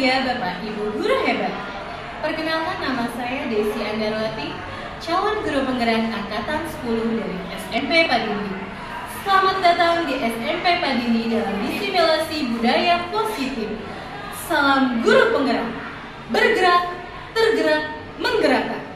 berbahagia Bapak Ibu Guru hebat. Perkenalkan, nama saya Desi Andarwati, calon guru penggerak angkatan 10 dari SMP Padindi. Selamat datang di SMP Padindi dalam disimulasi budaya positif. Salam guru penggerak, bergerak, tergerak, menggerakkan.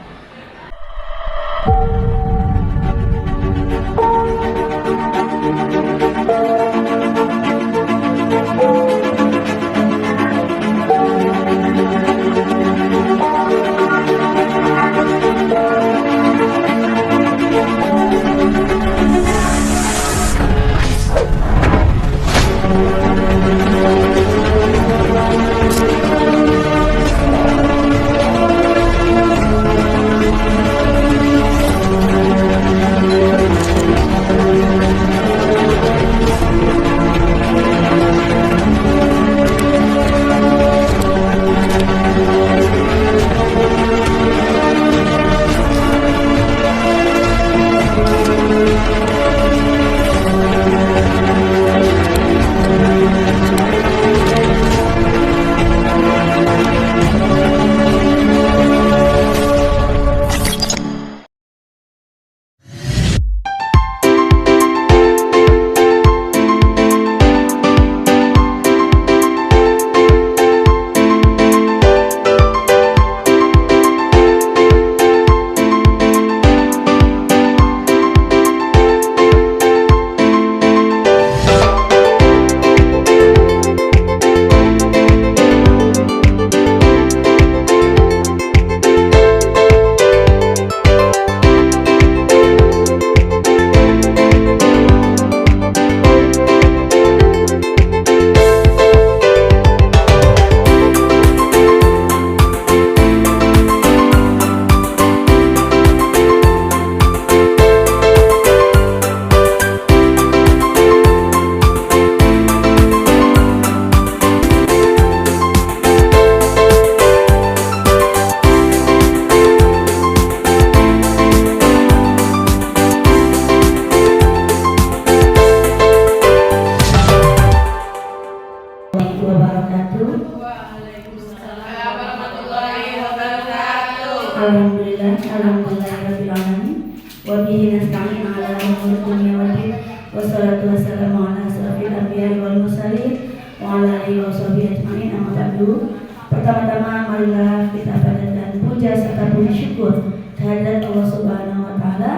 Alhamdulillahirrahmanirrahim. Wabihi nasta'in ala umur dunia wal din. Wassalatu wassalamu ala asrofil anbiya'i wal mursalin wa ala alihi wa sahbihi ajma'in. Amma ba'du. Pertama-tama marilah kita panjatkan puja serta puji syukur kehadirat Allah Subhanahu wa taala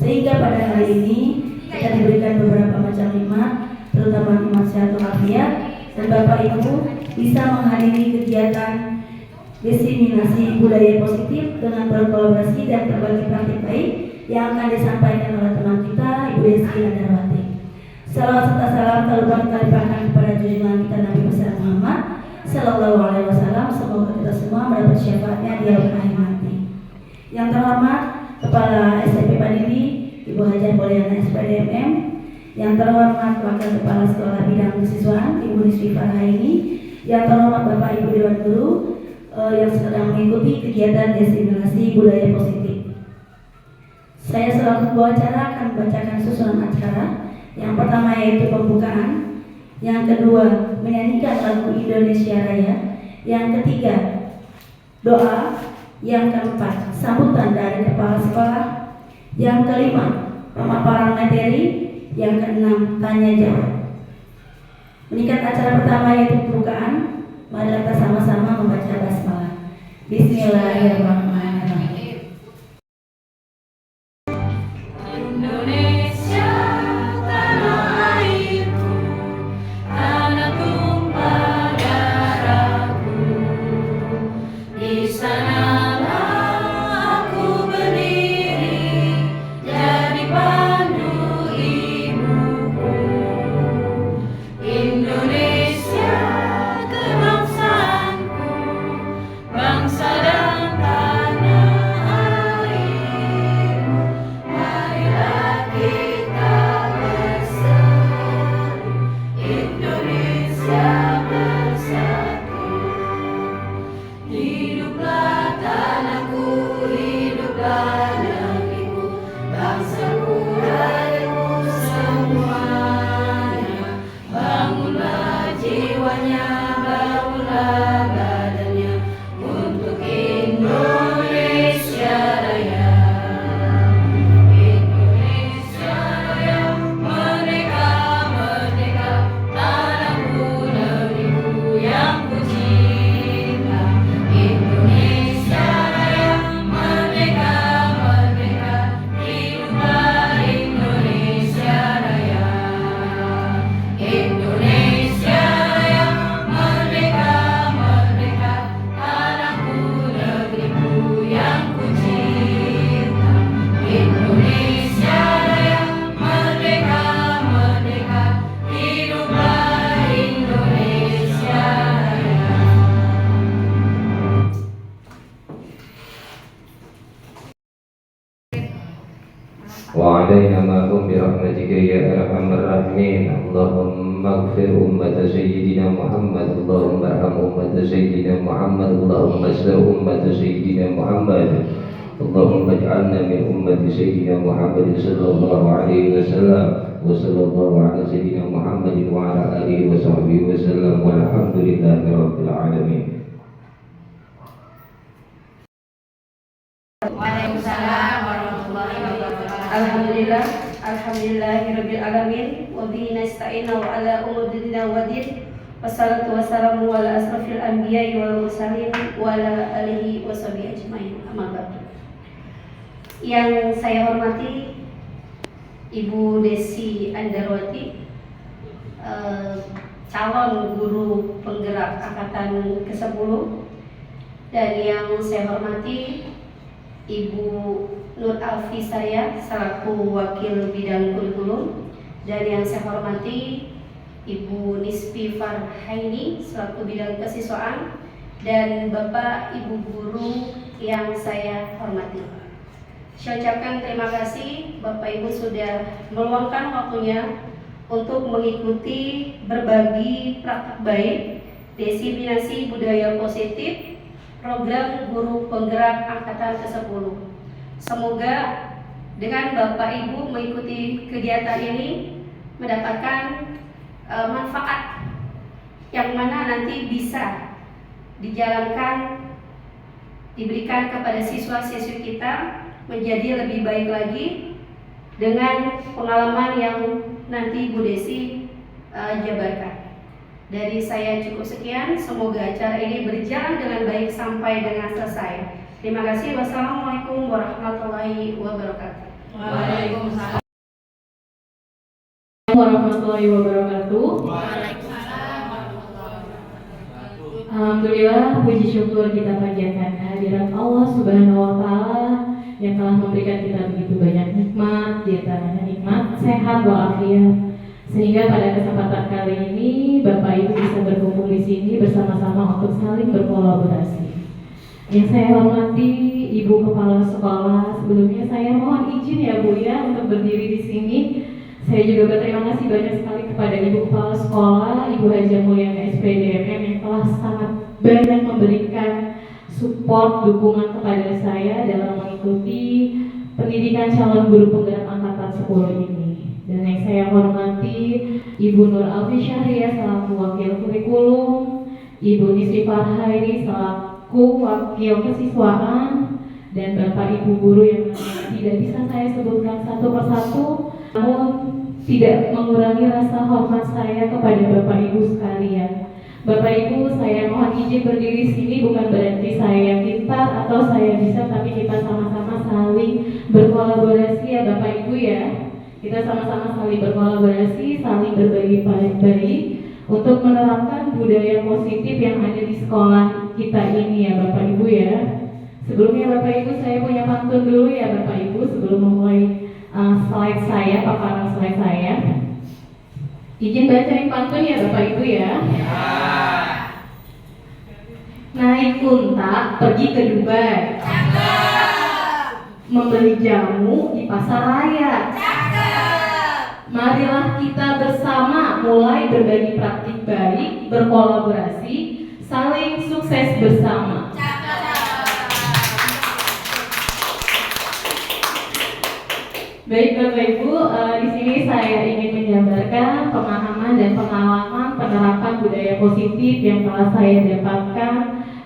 sehingga pada hari ini kita diberikan beberapa macam nikmat, terutama nikmat sehat walafiat, dan Bapak Ibu bisa menghadiri kegiatan diseminasi budaya positif dengan berkolaborasi dan berbagi praktik baik yang akan disampaikan oleh teman kita Ibu Desi Andarwati. Salawat serta salam tak lupa kita limpahkan kepada junjungan kita Nabi besar Muhammad Sallallahu Alaihi Wasallam. Semoga kita semua mendapat syafaatnya di yaumil akhir nanti. Yang terhormat Kepala SMP Padindi Ibu Hajar Mulyana SPDMM, yang terhormat Wakil Kepala Sekolah Bidang Kesiswaan Ibu Nisfi Farhaini, yang terhormat Bapak Ibu Dewan Guru yang sedang mengikuti kegiatan diseminasi budaya positif. Saya selaku pembawa acara akan membacakan susunan acara. Yang pertama yaitu pembukaan, yang kedua menyanyikan lagu Indonesia Raya, yang ketiga doa, yang keempat sambutan dari kepala sekolah, yang kelima pemaparan materi, yang keenam tanya jawab. Meningkat acara pertama yaitu pembukaan. Mari kita sama-sama membaca basmalah. Bismillahirrahmanirrahim. Indonesia, tanah airku, tanah tumpah darahku. Di sanalah aku berdiri, jadi pandu ibuku. Indonesia, bangsa dan tanah وعلينا معهم برحمتك يا أرحم الراحمين. اللهم اغفر أمة سيدنا محمد، اللهم ارحم أمة سيدنا محمد، اللهم استر أمة سيدنا محمد، اللهم اجعلنا من أمة سيدنا محمد صلى الله عليه وسلم، وصلى الله على سيدنا محمد وعلى آله وصحبه وسلم، والحمد لله رب العالمين. Waalaikumsalam warahmatullahi wabarakatuh. Alhamdulillah, alhamdulillahirabbil alamin, wa bihi nasta'in wa ala umuri dunya waddin. Wassalatu wassalamu ala asrofil anbiya'i wal mursalin wa ala alihi wa sahbihi ajmain. Amma ba'du. Yang saya hormati Ibu Desi Andarwati, calon guru penggerak angkatan ke-10, dan yang saya hormati Ibu Nur Alfi saya selaku wakil bidang kurikulum, dan yang saya hormati Ibu Nispi Farhaini selaku bidang kesiswaan, dan Bapak Ibu guru yang saya hormati. Saya ucapkan terima kasih Bapak Ibu sudah meluangkan waktunya untuk mengikuti berbagi praktik baik diseminasi budaya positif program guru penggerak angkatan ke-10. Semoga dengan Bapak Ibu mengikuti kegiatan ini mendapatkan manfaat yang mana nanti bisa dijalankan, diberikan kepada siswa-siswi kita menjadi lebih baik lagi dengan pengalaman yang nanti Bu Desi jabarkan. Dari saya cukup sekian, semoga acara ini berjalan dengan baik sampai dengan selesai. Terima kasih. Wassalamualaikum warahmatullahi wabarakatuh. Waalaikumsalam warahmatullahi wabarakatuh. Alhamdulillah, puji syukur kita panjatkan kehadiran Allah Subhanahu wa Ta'ala yang telah memberikan kita begitu banyak nikmat, di antaranya nikmat sehat walafiat, sehingga pada kesempatan kali ini Bapak Ibu bisa berkumpul di sini bersama-sama untuk saling berkolaborasi. Yang saya hormati Ibu Kepala Sekolah, sebelumnya saya mohon izin ya Bu ya untuk berdiri di sini. Saya juga berterima kasih banyak sekali kepada Ibu Kepala Sekolah, Ibu Haja Mulyana SPDMM yang telah sangat banyak memberikan support, dukungan kepada saya dalam mengikuti pendidikan calon guru penggerak angkatan 10 ini. Dan yang saya hormati Ibu Nur Alfi Syahriah selaku wakil kurikulum, Ibu Nisri Farhaini selaku wakil kesiswaan, dan Bapak Ibu guru yang tidak bisa saya sebutkan satu persatu, namun tidak mengurangi rasa hormat saya kepada Bapak Ibu sekalian. Bapak Ibu, saya mohon izin berdiri di sini bukan berarti saya yang pintar atau saya bisa, tapi kita sama-sama saling berkolaborasi ya Bapak Ibu ya. Kita sama-sama saling berkolaborasi, saling berbagi baik untuk menerapkan budaya positif yang ada di sekolah kita ini ya Bapak Ibu ya. Sebelumnya Bapak Ibu, saya punya pantun dulu ya Bapak Ibu sebelum memulai slide saya, paparan slide saya. Izin bacain pantun ya Bapak Ibu ya. Naik unta pergi ke Dubai, membeli jamu di pasar raya. Marilah kita bersama mulai berbagi praktik baik, berkolaborasi, saling sukses bersama. Baik Bapak Ibu, di sini saya ingin menjabarkan pemahaman dan pengalaman penerapan budaya positif yang telah saya dapatkan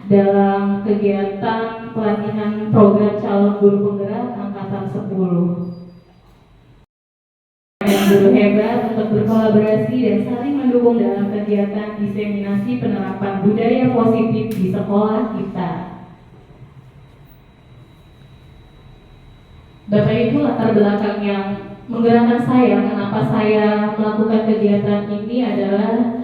dalam kegiatan pelatihan program calon guru penggerak angkatan 10. Dan guru hebat untuk berkolaborasi dan saling mendukung dalam kegiatan diseminasi penerapan budaya positif di sekolah kita. Bapak Ibu, latar belakang yang menggerakkan saya, kenapa saya melakukan kegiatan ini adalah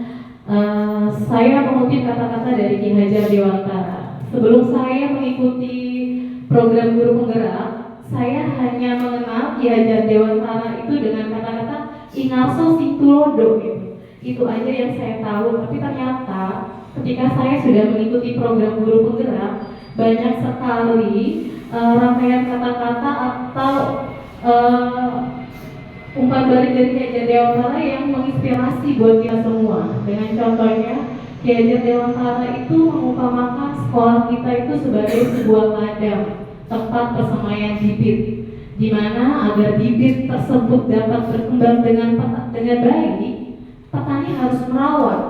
saya mengutip kata-kata dari Ki Hajar Dewantara. Sebelum saya mengikuti program guru penggerak, saya hanya mengenal Ki Hajar Dewantara itu dengan kata-kata ingalso sing tulodo gitu. Itu aja yang saya tahu, tapi ternyata ketika saya sudah mengikuti program guru penggerak, banyak sekali rangkaian kata-kata atau umpan balik dari Ki Hajar Dewantara yang menginspirasi buat kita semua. Dengan contohnya, Ki Hajar Dewantara itu mengumpamakan sekolah kita itu sebagai sebuah ladang, tempat persemaian bibit, di mana agar bibit tersebut dapat berkembang dengan baik, petani harus merawat,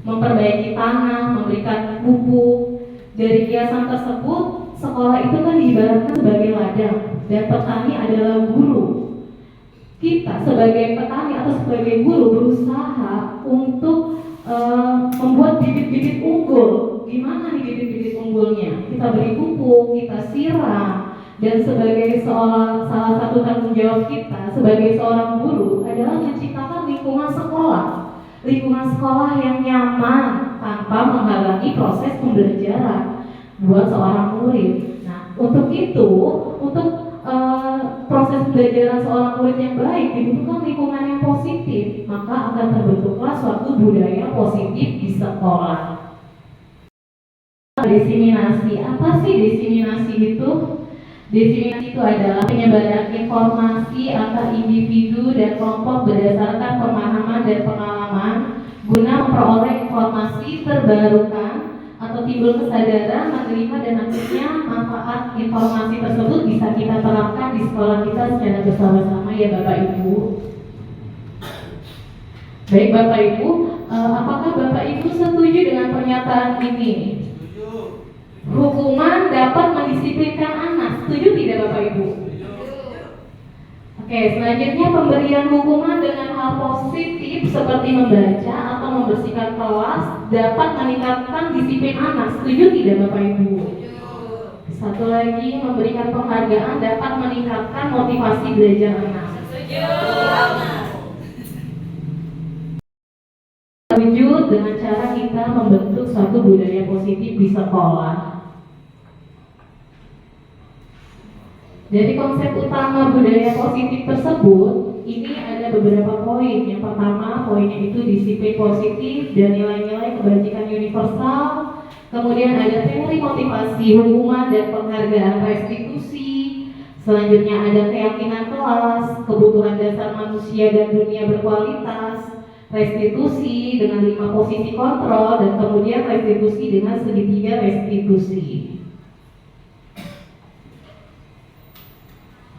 memperbaiki tanah, memberikan pupuk. Dari kiasan tersebut, sekolah itu kan diibaratkan sebagai ladang, dan petani adalah guru. Kita sebagai petani atau sebagai guru berusaha untuk membuat bibit-bibit unggul. Gimana nih bibit-bibit unggulnya? Kita beri pupuk, kita siram, dan sebagai salah satu tanggung jawab kita sebagai seorang guru adalah menciptakan lingkungan sekolah yang nyaman tanpa menghalangi proses pembelajaran buat seorang murid. Nah, untuk proses pembelajaran seorang murid yang baik dibutuhkan lingkungan yang positif, maka akan terbentuklah suatu budaya positif di sekolah. Diseminasi, apa sih diseminasi itu? Diseminasi itu adalah penyebaran informasi antar individu dan kelompok berdasarkan pemahaman dan pengalaman guna memperoleh informasi terbarukan atau timbul kesadaran menerima dan akhirnya manfaat informasi tersebut bisa kita terapkan di sekolah kita secara bersama-sama ya Bapak Ibu. Baik Bapak Ibu, apakah Bapak Ibu setuju dengan pernyataan ini? Hukuman dapat mendisiplinkan anak. Setuju tidak Bapak Ibu? Oke, selanjutnya pemberian hukuman dengan hal positif seperti membaca atau membersihkan kelas dapat meningkatkan disiplin anak. Setuju tidak Bapak Ibu? Satu lagi, memberikan penghargaan dapat meningkatkan motivasi belajar anak. Wujud dengan cara kita membentuk suatu budaya positif di sekolah. Dari konsep utama budaya positif tersebut, ini ada beberapa poin. Yang pertama, poinnya itu disiplin positif dan nilai-nilai kebajikan universal. Kemudian ada teori motivasi, hukuman dan penghargaan restitusi. Selanjutnya ada keyakinan kelas, kebutuhan dasar manusia dan dunia berkualitas, restitusi dengan 5 posisi kontrol, dan kemudian restitusi dengan segitiga restitusi.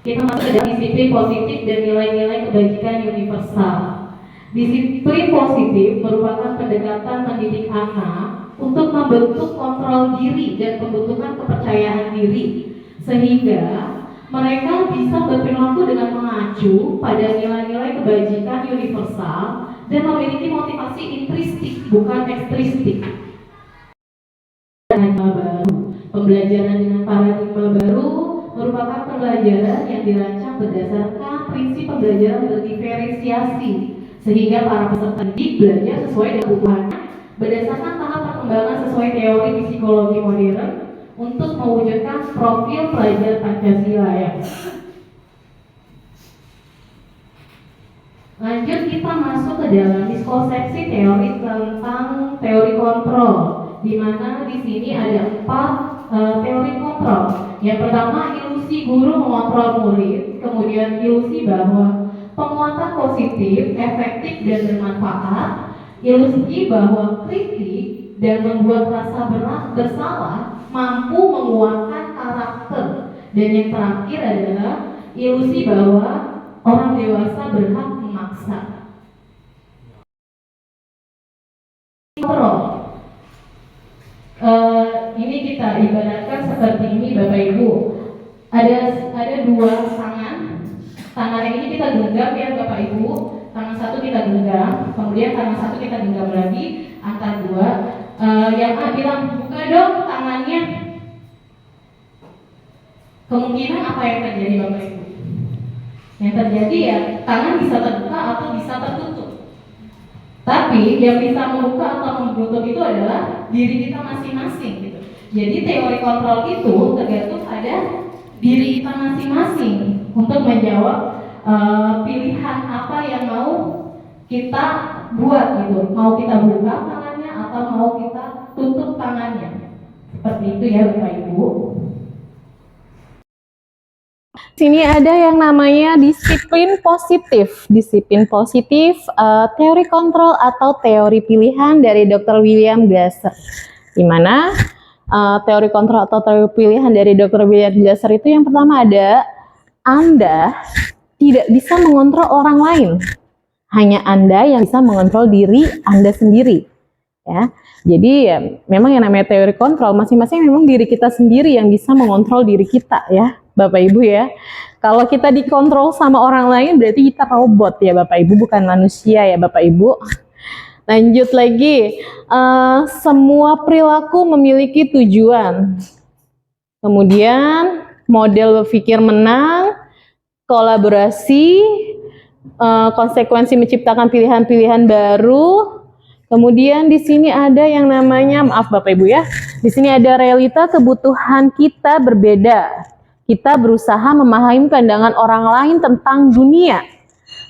Kita masuk ke disiplin positif dan nilai-nilai kebajikan universal. Disiplin positif merupakan pendekatan mendidik anak untuk membentuk kontrol diri dan pembentukan kepercayaan diri, sehingga mereka bisa berperilaku dengan mengacu pada nilai-nilai kebajikan universal dan memiliki motivasi intristik bukan ekstristik. Paradigma baru. Pembelajaran dengan paradigma baru merupakan pembelajaran yang dirancang berdasarkan prinsip pembelajaran berdiferensiasi, sehingga para peserta didik belajar sesuai dengan kebutuhannya berdasarkan tahap perkembangan sesuai teori psikologi modern untuk mewujudkan profil pelajar Pancasila ya. Lanjut kita masuk ke dalam diskonsepsi teori tentang teori kontrol, di mana di sini ada 4 teori kontrol. Yang pertama, ilusi guru mengontrol murid, kemudian ilusi bahwa penguatan positif, efektif dan bermanfaat, ilusi bahwa kritik dan membuat rasa bersalah mampu menguatkan karakter, dan yang terakhir adalah ilusi bahwa orang dewasa berhak memaksa. Kontrol. Ini kita ibaratkan seperti ini Bapak Ibu. Ada 2 tangan. Tangan ini kita genggam ya Bapak Ibu. Tangan satu kita genggam, kemudian tangan satu kita genggam lagi, angkat 2. Yang A bilang buka dong tangannya. Kemungkinan apa yang terjadi Bapak Ibu? Yang terjadi ya tangan bisa terbuka atau bisa tertutup. Tapi yang bisa membuka atau menutup itu adalah diri kita masing-masing gitu. Jadi teori kontrol itu tergantung pada diri kita masing-masing untuk menjawab pilihan apa yang mau kita buat gitu. Mau kita buka tangannya atau mau kita tutup tangannya. Seperti itu ya Bapak Ibu. Sini ada yang namanya disiplin positif. Disiplin positif, teori kontrol atau teori pilihan dari Dr. William Glasser. Di mana teori kontrol atau teori pilihan dari Dr. William Glasser itu yang pertama ada, Anda tidak bisa mengontrol orang lain. Hanya Anda yang bisa mengontrol diri Anda sendiri. Ya. Jadi ya, memang yang namanya teori kontrol, masing-masing memang diri kita sendiri yang bisa mengontrol diri kita ya. Bapak Ibu ya, kalau kita dikontrol sama orang lain berarti kita robot ya Bapak Ibu, bukan manusia ya Bapak Ibu. Lanjut lagi, semua perilaku memiliki tujuan. Kemudian model berpikir menang, kolaborasi, konsekuensi menciptakan pilihan-pilihan baru. Kemudian di sini ada yang namanya, maaf Bapak Ibu ya, di sini ada realita kebutuhan kita berbeda. Kita berusaha memahami pandangan orang lain tentang dunia.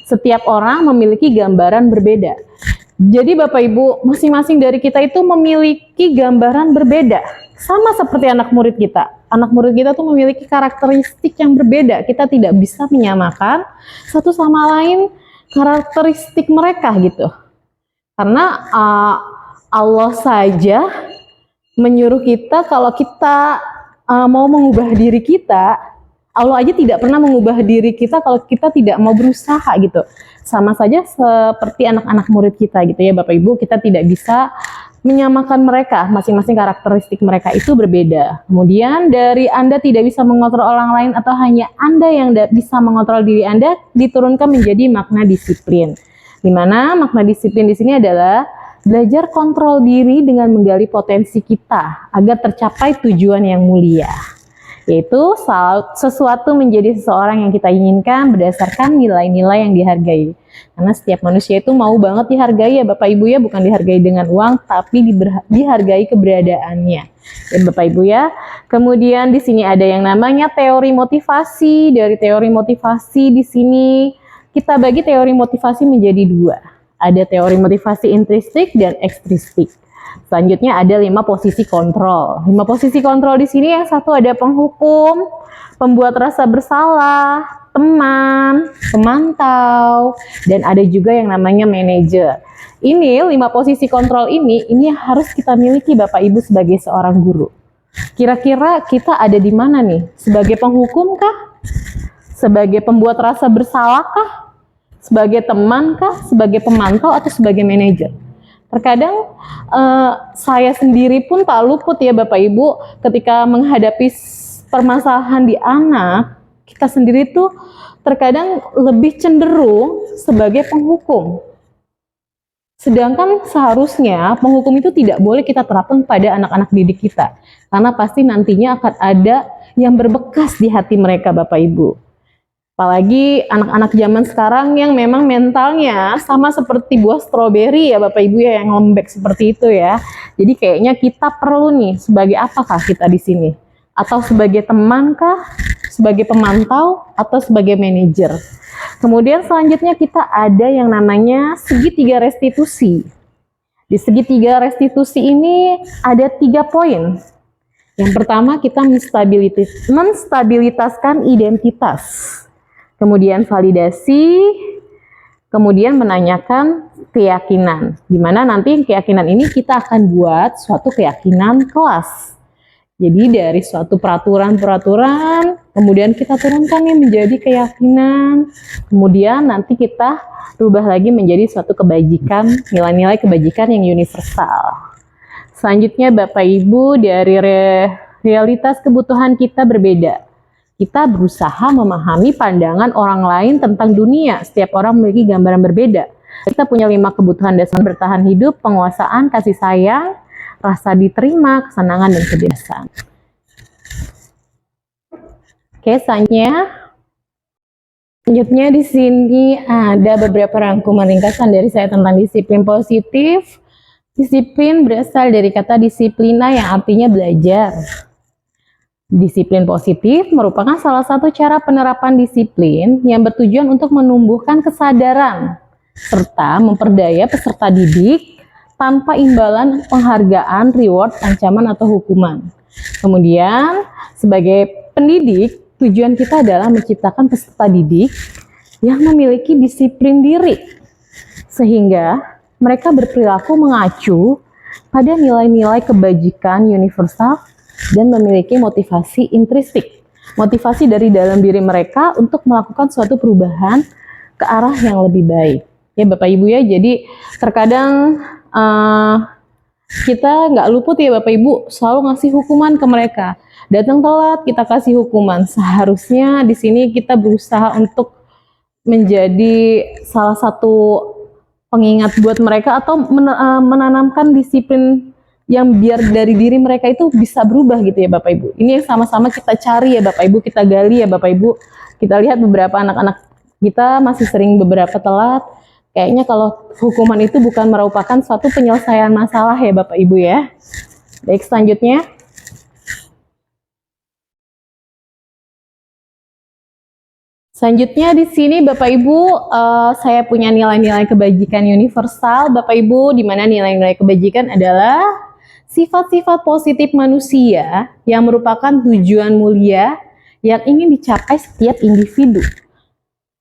Setiap orang memiliki gambaran berbeda. Jadi Bapak Ibu, masing-masing dari kita itu memiliki gambaran berbeda. Sama seperti anak murid kita. Anak murid kita tuh memiliki karakteristik yang berbeda. Kita tidak bisa menyamakan satu sama lain karakteristik mereka gitu. Karena Allah saja menyuruh kita kalau kita mau mengubah diri kita, Allah aja tidak pernah mengubah diri kita kalau kita tidak mau berusaha gitu. Sama saja seperti anak-anak murid kita gitu ya Bapak Ibu, kita tidak bisa menyamakan mereka, masing-masing karakteristik mereka itu berbeda. Kemudian dari Anda tidak bisa mengontrol orang lain atau hanya Anda yang bisa mengontrol diri Anda, diturunkan menjadi makna disiplin. Di mana makna disiplin di sini adalah belajar kontrol diri dengan menggali potensi kita agar tercapai tujuan yang mulia, yaitu sesuatu menjadi seseorang yang kita inginkan berdasarkan nilai-nilai yang dihargai. Karena setiap manusia itu mau banget dihargai ya Bapak Ibu ya, bukan dihargai dengan uang tapi dihargai keberadaannya ya Bapak Ibu ya. Kemudian di sini ada yang namanya teori motivasi. Dari teori motivasi di sini kita bagi teori motivasi menjadi dua. Ada teori motivasi intrinsik dan ekstrinsik. Selanjutnya ada 5 posisi kontrol. 5 posisi kontrol di sini yang satu ada penghukum, pembuat rasa bersalah, teman, pemantau, dan ada juga yang namanya manajer. Ini 5 posisi kontrol ini yang harus kita miliki Bapak Ibu sebagai seorang guru. Kira-kira kita ada di mana nih? Sebagai penghukum kah? Sebagai pembuat rasa bersalah kah? Sebagai teman kah, sebagai pemantau, atau sebagai manajer? Terkadang saya sendiri pun tak luput ya Bapak Ibu, ketika menghadapi permasalahan di anak, kita sendiri tuh terkadang lebih cenderung sebagai penghukum. Sedangkan seharusnya penghukum itu tidak boleh kita terapkan pada anak-anak didik kita, karena pasti nantinya akan ada yang berbekas di hati mereka Bapak Ibu. Apalagi anak-anak zaman sekarang yang memang mentalnya sama seperti buah stroberi ya Bapak Ibu ya, yang lembek seperti itu ya. Jadi kayaknya kita perlu nih, sebagai apakah kita di sini? Atau sebagai teman kah? Sebagai pemantau? Atau sebagai manajer? Kemudian selanjutnya kita ada yang namanya segitiga restitusi. Di segitiga restitusi ini ada 3 poin. Yang pertama kita menstabilitaskan identitas. Kemudian validasi, kemudian menanyakan keyakinan. Di mana nanti keyakinan ini kita akan buat suatu keyakinan kelas. Jadi dari suatu peraturan-peraturan, kemudian kita turunkan nih menjadi keyakinan. Kemudian nanti kita rubah lagi menjadi suatu kebajikan, nilai-nilai kebajikan yang universal. Selanjutnya Bapak Ibu, dari realitas kebutuhan kita berbeda. Kita berusaha memahami pandangan orang lain tentang dunia. Setiap orang memiliki gambaran berbeda. Kita punya 5 kebutuhan dasar bertahan hidup: penguasaan, kasih sayang, rasa diterima, kesenangan, dan kebebasan. Oke, selanjutnya di sini ada beberapa rangkuman ringkasan dari saya tentang disiplin positif. Disiplin berasal dari kata disiplina yang artinya belajar. Disiplin positif merupakan salah satu cara penerapan disiplin yang bertujuan untuk menumbuhkan kesadaran serta memperdaya peserta didik tanpa imbalan penghargaan, reward, ancaman, atau hukuman. Kemudian, sebagai pendidik, tujuan kita adalah menciptakan peserta didik yang memiliki disiplin diri, sehingga mereka berperilaku mengacu pada nilai-nilai kebajikan universal dan memiliki motivasi intrinsik, motivasi dari dalam diri mereka untuk melakukan suatu perubahan ke arah yang lebih baik. Ya Bapak Ibu ya, jadi terkadang kita nggak luput ya Bapak Ibu selalu ngasih hukuman ke mereka. Datang telat kita kasih hukuman. Seharusnya di sini kita berusaha untuk menjadi salah satu pengingat buat mereka atau menanamkan disiplin yang biar dari diri mereka itu bisa berubah gitu ya Bapak Ibu. Ini yang sama-sama kita cari ya Bapak Ibu, kita gali ya Bapak Ibu. Kita lihat beberapa anak-anak kita masih sering beberapa telat. Kayaknya kalau hukuman itu bukan merupakan suatu penyelesaian masalah ya Bapak Ibu ya. Baik, selanjutnya. Selanjutnya di sini Bapak Ibu, saya punya nilai-nilai kebajikan universal Bapak Ibu, di mana nilai-nilai kebajikan adalah sifat-sifat positif manusia yang merupakan tujuan mulia yang ingin dicapai setiap individu.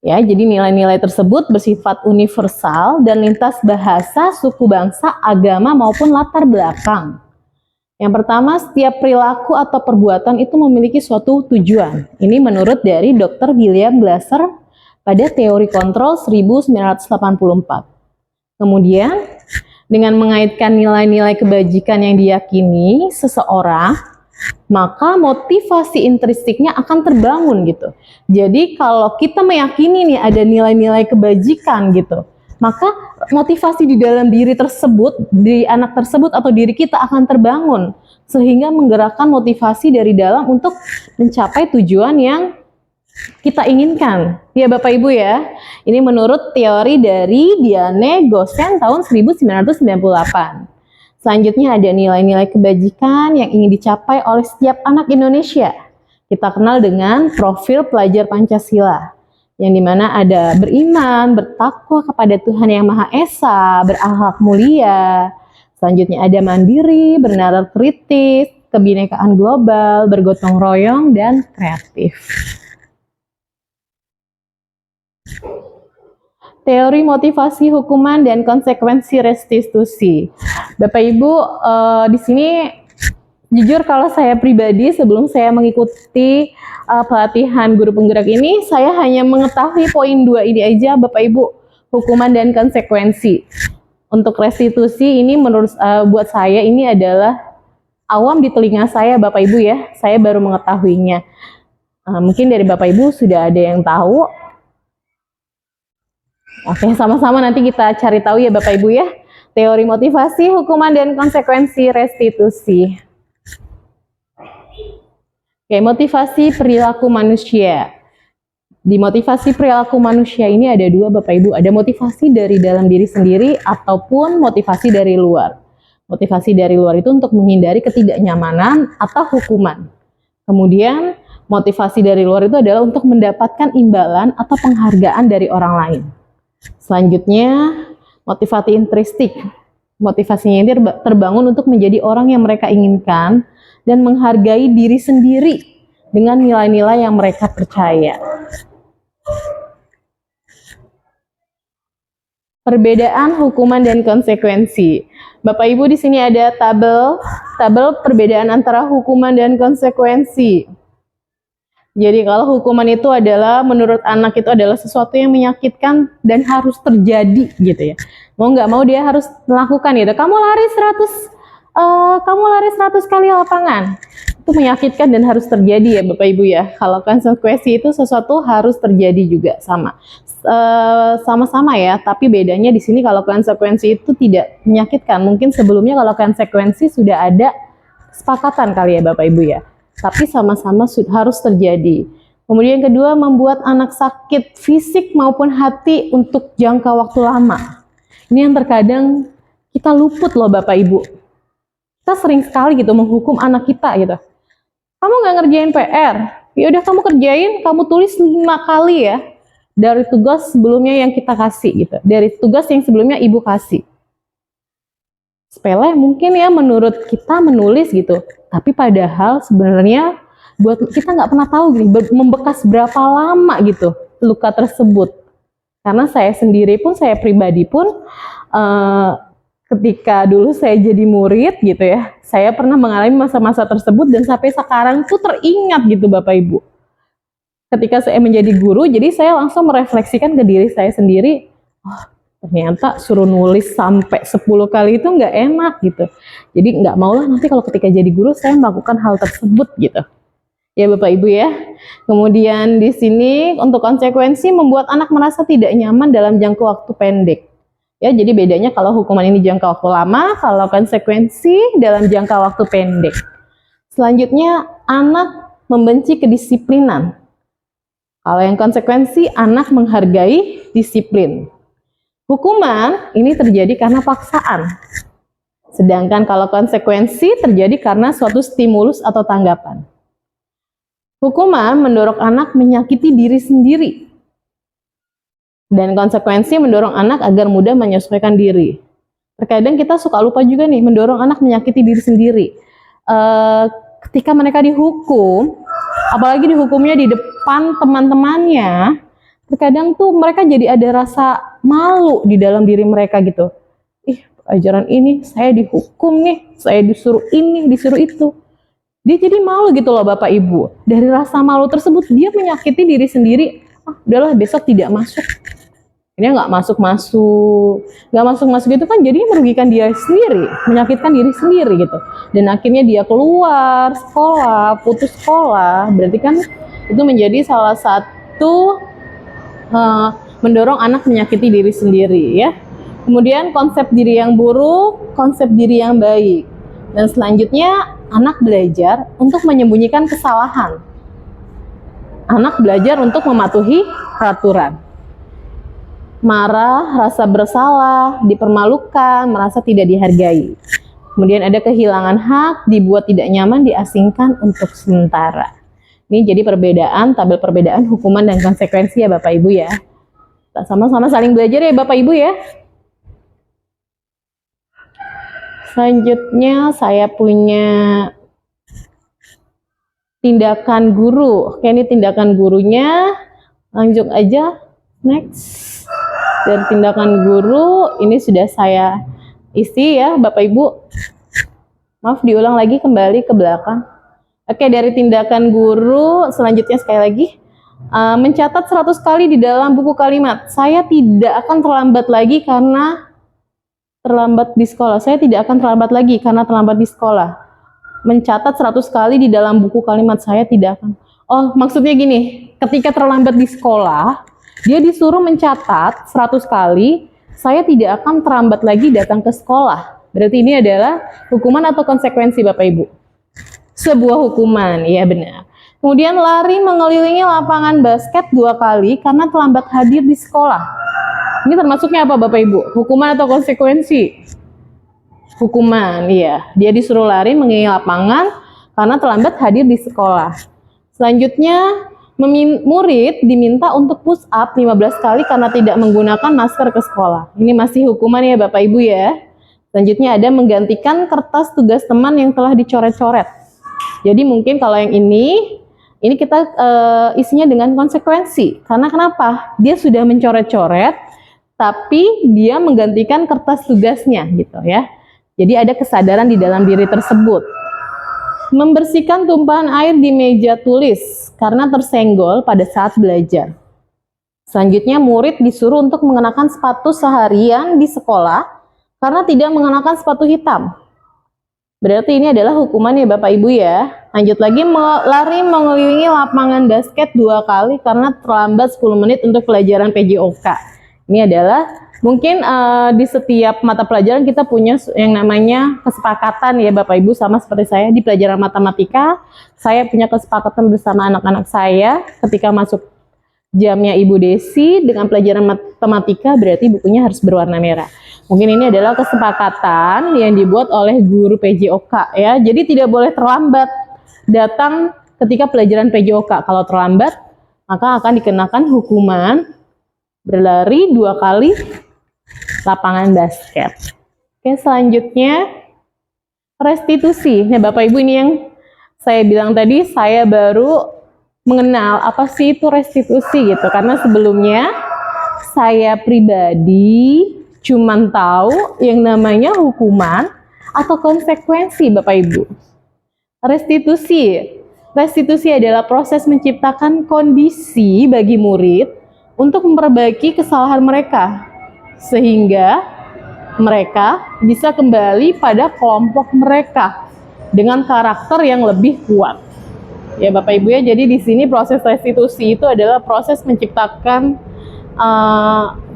Ya, jadi nilai-nilai tersebut bersifat universal dan lintas bahasa, suku bangsa, agama maupun latar belakang. Yang pertama, setiap perilaku atau perbuatan itu memiliki suatu tujuan. Ini menurut dari Dr. William Glasser pada teori kontrol 1984. Kemudian, dengan mengaitkan nilai-nilai kebajikan yang diyakini seseorang, maka motivasi intrinsiknya akan terbangun gitu. Jadi kalau kita meyakini nih ada nilai-nilai kebajikan gitu, maka motivasi di dalam diri tersebut, di anak tersebut atau diri kita akan terbangun, sehingga menggerakkan motivasi dari dalam untuk mencapai tujuan yang kita inginkan. Ya Bapak Ibu ya, ini menurut teori dari Diane Gossen tahun 1998. Selanjutnya ada nilai-nilai kebajikan yang ingin dicapai oleh setiap anak Indonesia. Kita kenal dengan profil pelajar Pancasila, yang dimana ada beriman, bertakwa kepada Tuhan Yang Maha Esa, berakhlak mulia. Selanjutnya ada mandiri, bernalar kritis, kebinekaan global, bergotong royong, dan kreatif. Teori motivasi hukuman dan konsekuensi restitusi. Bapak Ibu, di sini jujur kalau saya pribadi sebelum saya mengikuti pelatihan guru penggerak ini, saya hanya mengetahui poin 2 ini aja Bapak Ibu, hukuman dan konsekuensi. Untuk restitusi ini menurut buat saya ini adalah awam di telinga saya Bapak Ibu ya, saya baru mengetahuinya. Mungkin dari Bapak Ibu sudah ada yang tahu. Oke, sama-sama nanti kita cari tahu ya Bapak Ibu ya. Teori motivasi, hukuman, dan konsekuensi restitusi. Oke, motivasi perilaku manusia. Di motivasi perilaku manusia ini ada 2 Bapak Ibu. Ada motivasi dari dalam diri sendiri ataupun motivasi dari luar. Motivasi dari luar itu untuk menghindari ketidaknyamanan atau hukuman. Kemudian motivasi dari luar itu adalah untuk mendapatkan imbalan atau penghargaan dari orang lain. Selanjutnya, motivasi intrinsik. Motivasinya ini terbangun untuk menjadi orang yang mereka inginkan dan menghargai diri sendiri dengan nilai-nilai yang mereka percaya. Perbedaan hukuman dan konsekuensi. Bapak Ibu di sini ada tabel perbedaan antara hukuman dan konsekuensi. Jadi kalau hukuman itu adalah menurut anak itu adalah sesuatu yang menyakitkan dan harus terjadi gitu ya. Mau nggak mau dia harus melakukan gitu. Kamu lari 100 kali lapangan. Itu menyakitkan dan harus terjadi ya Bapak Ibu ya. Kalau konsekuensi itu sesuatu harus terjadi juga sama-sama ya, tapi bedanya di sini kalau konsekuensi itu tidak menyakitkan. Mungkin sebelumnya kalau konsekuensi sudah ada kesepakatan kali ya Bapak Ibu ya. Tapi sama-sama harus terjadi. Kemudian kedua, membuat anak sakit fisik maupun hati untuk jangka waktu lama. Ini yang terkadang kita luput loh Bapak Ibu. Kita sering sekali gitu menghukum anak kita gitu. Kamu nggak ngerjain PR, ya udah kamu kerjain, kamu tulis 5 kali ya dari tugas sebelumnya yang kita kasih gitu. Dari tugas yang sebelumnya ibu kasih. Sepele mungkin ya menurut kita menulis gitu. Tapi padahal sebenarnya buat kita nggak pernah tahu gini, membekas berapa lama gitu luka tersebut. Karena saya sendiri pun, saya pribadi pun, ketika dulu saya jadi murid gitu ya, saya pernah mengalami masa-masa tersebut dan sampai sekarang tuh teringat gitu Bapak Ibu. Ketika saya menjadi guru, jadi saya langsung merefleksikan ke diri saya sendiri, oh, ternyata suruh nulis sampai 10 kali itu nggak enak gitu. Jadi nggak maulah nanti kalau ketika jadi guru saya melakukan hal tersebut gitu. Ya Bapak Ibu ya. Kemudian di sini untuk konsekuensi membuat anak merasa tidak nyaman dalam jangka waktu pendek. Ya, jadi bedanya kalau hukuman ini jangka waktu lama, kalau konsekuensi dalam jangka waktu pendek. Selanjutnya, anak membenci kedisiplinan. Kalau yang konsekuensi, anak menghargai disiplin. Hukuman ini terjadi karena paksaan. Sedangkan kalau konsekuensi terjadi karena suatu stimulus atau tanggapan. Hukuman mendorong anak menyakiti diri sendiri. Dan konsekuensi mendorong anak agar mudah menyesuaikan diri. Terkadang kita suka lupa juga nih, mendorong anak menyakiti diri sendiri. Ketika mereka dihukum, apalagi dihukumnya di depan teman-temannya, terkadang tuh mereka jadi ada rasa malu di dalam diri mereka gitu. Ih, ajaran ini saya dihukum nih, saya disuruh ini, disuruh itu. Dia jadi malu gitu loh Bapak Ibu. Dari rasa malu tersebut dia menyakiti diri sendiri. Ah, udahlah besok tidak masuk. Ini nggak masuk-masuk itu kan jadi merugikan dia sendiri, menyakitkan diri sendiri gitu. Dan akhirnya dia keluar sekolah, putus sekolah. Berarti kan itu menjadi salah satu mendorong anak menyakiti diri sendiri ya. Kemudian konsep diri yang buruk, konsep diri yang baik. Dan selanjutnya anak belajar untuk menyembunyikan kesalahan. Anak belajar untuk mematuhi peraturan. Marah, rasa bersalah, dipermalukan, merasa tidak dihargai. Kemudian ada kehilangan hak, dibuat tidak nyaman, diasingkan untuk sementara. Ini jadi perbedaan, tabel perbedaan hukuman dan konsekuensi ya Bapak Ibu ya. Kita sama-sama saling belajar ya Bapak Ibu ya. Selanjutnya saya punya tindakan guru. Oke, ini tindakan gurunya. Lanjut aja, next. Dan tindakan guru ini sudah saya isi ya Bapak Ibu. Maaf diulang lagi kembali ke belakang. Oke, dari tindakan guru selanjutnya sekali lagi. Mencatat 100 kali di dalam buku kalimat. Saya tidak akan terlambat lagi karena terlambat di sekolah. Saya tidak akan terlambat lagi karena terlambat di sekolah. Mencatat 100 kali di dalam buku kalimat. Saya tidak akan. Oh, maksudnya gini, ketika terlambat di sekolah, dia disuruh mencatat 100 kali, saya tidak akan terlambat lagi datang ke sekolah. Berarti ini adalah hukuman atau konsekuensi Bapak Ibu? Sebuah hukuman, iya benar. Kemudian lari mengelilingi lapangan basket 2 kali karena terlambat hadir di sekolah. Ini termasuknya apa Bapak Ibu? Hukuman atau konsekuensi? Hukuman, iya. Dia disuruh lari mengelilingi lapangan karena terlambat hadir di sekolah. Selanjutnya, murid diminta untuk push up 15 kali karena tidak menggunakan masker ke sekolah. Ini masih hukuman ya Bapak Ibu ya. Selanjutnya ada menggantikan kertas tugas teman yang telah dicoret-coret. Jadi mungkin kalau yang ini kita isinya dengan konsekuensi. Karena kenapa? Dia sudah mencoret-coret, tapi dia menggantikan kertas tugasnya gitu ya. Jadi ada kesadaran di dalam diri tersebut. Membersihkan tumpahan air di meja tulis karena tersenggol pada saat belajar. Selanjutnya murid disuruh untuk mengenakan sepatu seharian di sekolah karena tidak mengenakan sepatu hitam. Berarti ini adalah hukuman ya Bapak Ibu ya. Lanjut lagi, lari mengelilingi lapangan basket 2 kali karena terlambat 10 menit untuk pelajaran PJOK. Ini adalah mungkin di setiap mata pelajaran kita punya yang namanya kesepakatan ya Bapak Ibu, sama seperti saya di pelajaran matematika. Saya punya kesepakatan bersama anak-anak saya ketika masuk jamnya Ibu Desi dengan pelajaran matematika, berarti bukunya harus berwarna merah. Mungkin ini adalah kesepakatan yang dibuat oleh guru PJOK ya. Jadi tidak boleh terlambat datang ketika pelajaran PJOK. Kalau terlambat, maka akan dikenakan hukuman berlari 2 kali lapangan basket. Oke, selanjutnya restitusi. Nah, Bapak Ibu ini yang saya bilang tadi, saya baru mengenal apa sih itu restitusi gitu. Karena sebelumnya saya pribadi cuman tahu yang namanya hukuman atau konsekuensi, Bapak Ibu. Restitusi adalah proses menciptakan kondisi bagi murid untuk memperbaiki kesalahan mereka, sehingga mereka bisa kembali pada kelompok mereka dengan karakter yang lebih kuat. Ya Bapak Ibu ya, jadi di sini proses restitusi itu adalah proses menciptakan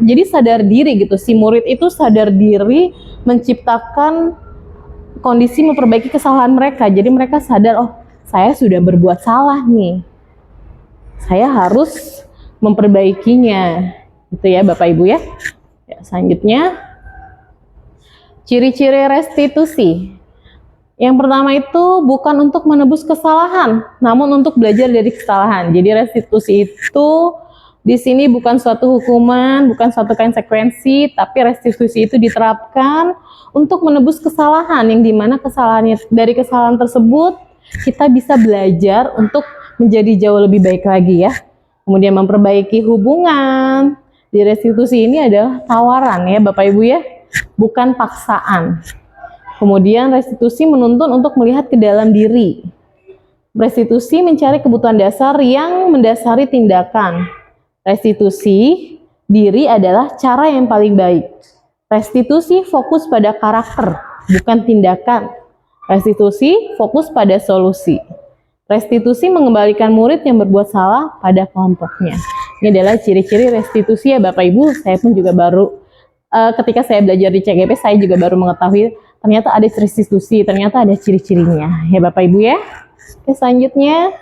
jadi sadar diri gitu. Si murid itu sadar diri menciptakan kondisi memperbaiki kesalahan mereka. Jadi mereka sadar, oh saya sudah berbuat salah nih. Saya harus memperbaikinya. Gitu ya Bapak Ibu ya. Ya, selanjutnya ciri-ciri restitusi. Yang pertama itu bukan untuk menebus kesalahan, namun untuk belajar dari kesalahan. Jadi restitusi itu di sini bukan suatu hukuman, bukan suatu konsekuensi, tapi restitusi itu diterapkan untuk menebus kesalahan, yang dimana dari kesalahan tersebut kita bisa belajar untuk menjadi jauh lebih baik lagi ya. Kemudian memperbaiki hubungan. Di restitusi ini adalah tawaran ya Bapak Ibu ya, bukan paksaan. Kemudian restitusi menuntun untuk melihat ke dalam diri. Restitusi mencari kebutuhan dasar yang mendasari tindakan. Restitusi diri adalah cara yang paling baik. Restitusi fokus pada karakter, bukan tindakan. Restitusi fokus pada solusi. Restitusi mengembalikan murid yang berbuat salah pada kelompoknya. Ini adalah ciri-ciri restitusi ya Bapak Ibu. Saya pun juga baru, ketika saya belajar di CGP, saya juga baru mengetahui ternyata ada restitusi, ternyata ada ciri-cirinya ya Bapak Ibu ya. Oke, selanjutnya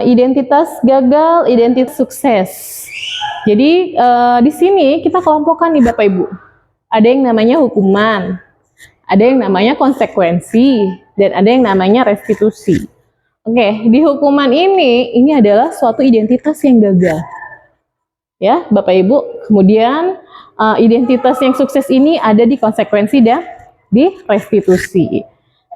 identitas gagal, identitas sukses. Jadi di sini kita kelompokkan nih Bapak Ibu. Ada yang namanya hukuman, ada yang namanya konsekuensi, dan ada yang namanya restitusi. Oke, di hukuman ini adalah suatu identitas yang gagal. Ya, Bapak Ibu. Kemudian identitas yang sukses ini ada di konsekuensi dan di restitusi.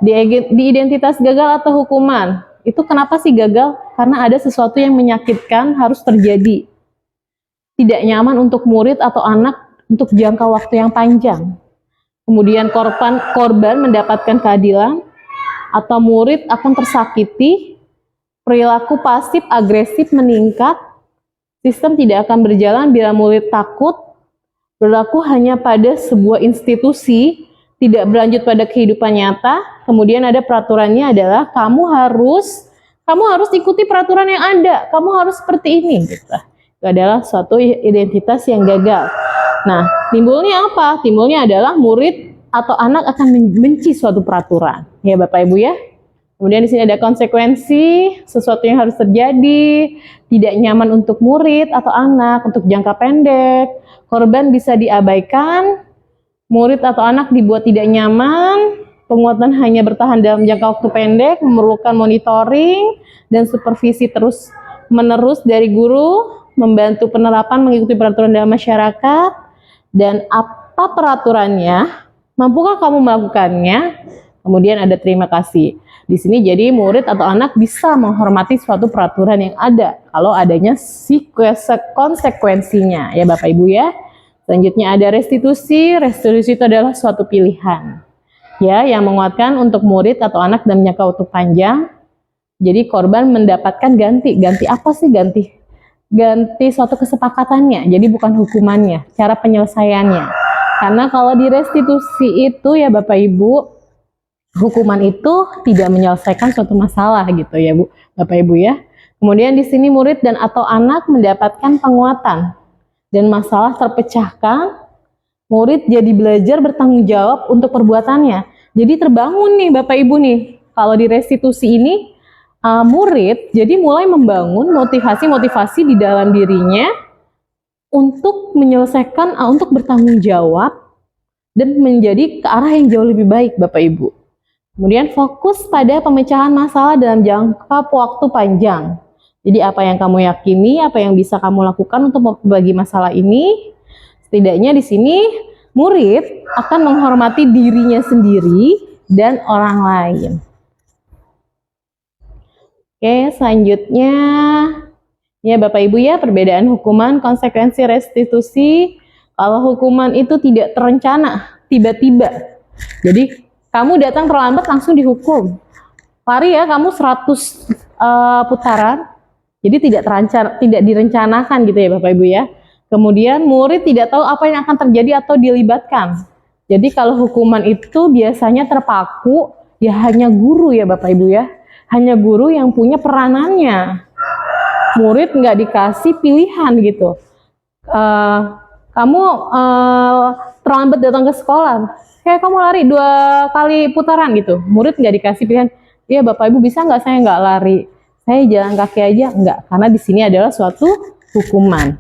Di identitas gagal atau hukuman, itu kenapa sih gagal? Karena ada sesuatu yang menyakitkan harus terjadi. Tidak nyaman untuk murid atau anak untuk jangka waktu yang panjang. Kemudian korban mendapatkan keadilan, atau murid akan tersakiti, perilaku pasif agresif meningkat, sistem tidak akan berjalan bila murid takut, berlaku hanya pada sebuah institusi, tidak berlanjut pada kehidupan nyata. Kemudian ada peraturannya adalah kamu harus ikuti peraturan yang ada, kamu harus seperti ini gitu. Itu adalah suatu identitas yang gagal. Nah, timbulnya apa? Timbulnya adalah murid atau anak akan membenci suatu peraturan. Ya Bapak Ibu ya. Kemudian di sini ada konsekuensi, sesuatu yang harus terjadi, tidak nyaman untuk murid atau anak untuk jangka pendek, korban bisa diabaikan, murid atau anak dibuat tidak nyaman, penguatan hanya bertahan dalam jangka waktu pendek, memerlukan monitoring dan supervisi terus-menerus dari guru, membantu penerapan mengikuti peraturan dalam masyarakat, dan apa peraturannya, mampukah kamu melakukannya, kemudian ada terima kasih. Di sini jadi murid atau anak bisa menghormati suatu peraturan yang ada, kalau adanya konsekuensinya, ya Bapak Ibu ya. Selanjutnya ada restitusi. Restitusi itu adalah suatu pilihan ya yang menguatkan untuk murid atau anak dalam jangka waktu panjang. Jadi korban mendapatkan ganti apa sih ganti suatu kesepakatannya. Jadi bukan hukumannya, cara penyelesaiannya. Karena kalau di restitusi itu ya Bapak Ibu, hukuman itu tidak menyelesaikan suatu masalah gitu ya Bu, Bapak Ibu ya. Kemudian di sini murid dan atau anak mendapatkan penguatan dan masalah terpecahkan, murid jadi belajar bertanggung jawab untuk perbuatannya. Jadi terbangun nih Bapak Ibu nih, kalau di restitusi ini, murid jadi mulai membangun motivasi-motivasi di dalam dirinya untuk menyelesaikan, untuk bertanggung jawab dan menjadi ke arah yang jauh lebih baik Bapak Ibu. Kemudian fokus pada pemecahan masalah dalam jangka waktu panjang. Jadi apa yang kamu yakini, apa yang bisa kamu lakukan untuk membagi masalah ini. Setidaknya di sini murid akan menghormati dirinya sendiri dan orang lain. Oke, selanjutnya ya Bapak Ibu ya, perbedaan hukuman, konsekuensi restitusi. Kalau hukuman itu tidak terencana, tiba-tiba. Jadi kamu datang terlambat langsung dihukum. Lari ya kamu 100 putaran. Jadi tidak direncanakan gitu ya Bapak Ibu ya. Kemudian murid tidak tahu apa yang akan terjadi atau dilibatkan. Jadi kalau hukuman itu biasanya terpaku ya hanya guru ya Bapak Ibu ya. Hanya guru yang punya peranannya. Murid nggak dikasih pilihan gitu. Kamu terlambat datang ke sekolah, kayak kamu lari 2 kali putaran gitu. Murid nggak dikasih pilihan, iya Bapak Ibu bisa nggak saya nggak lari, saya jalan kaki aja, nggak. Karena di sini adalah suatu hukuman.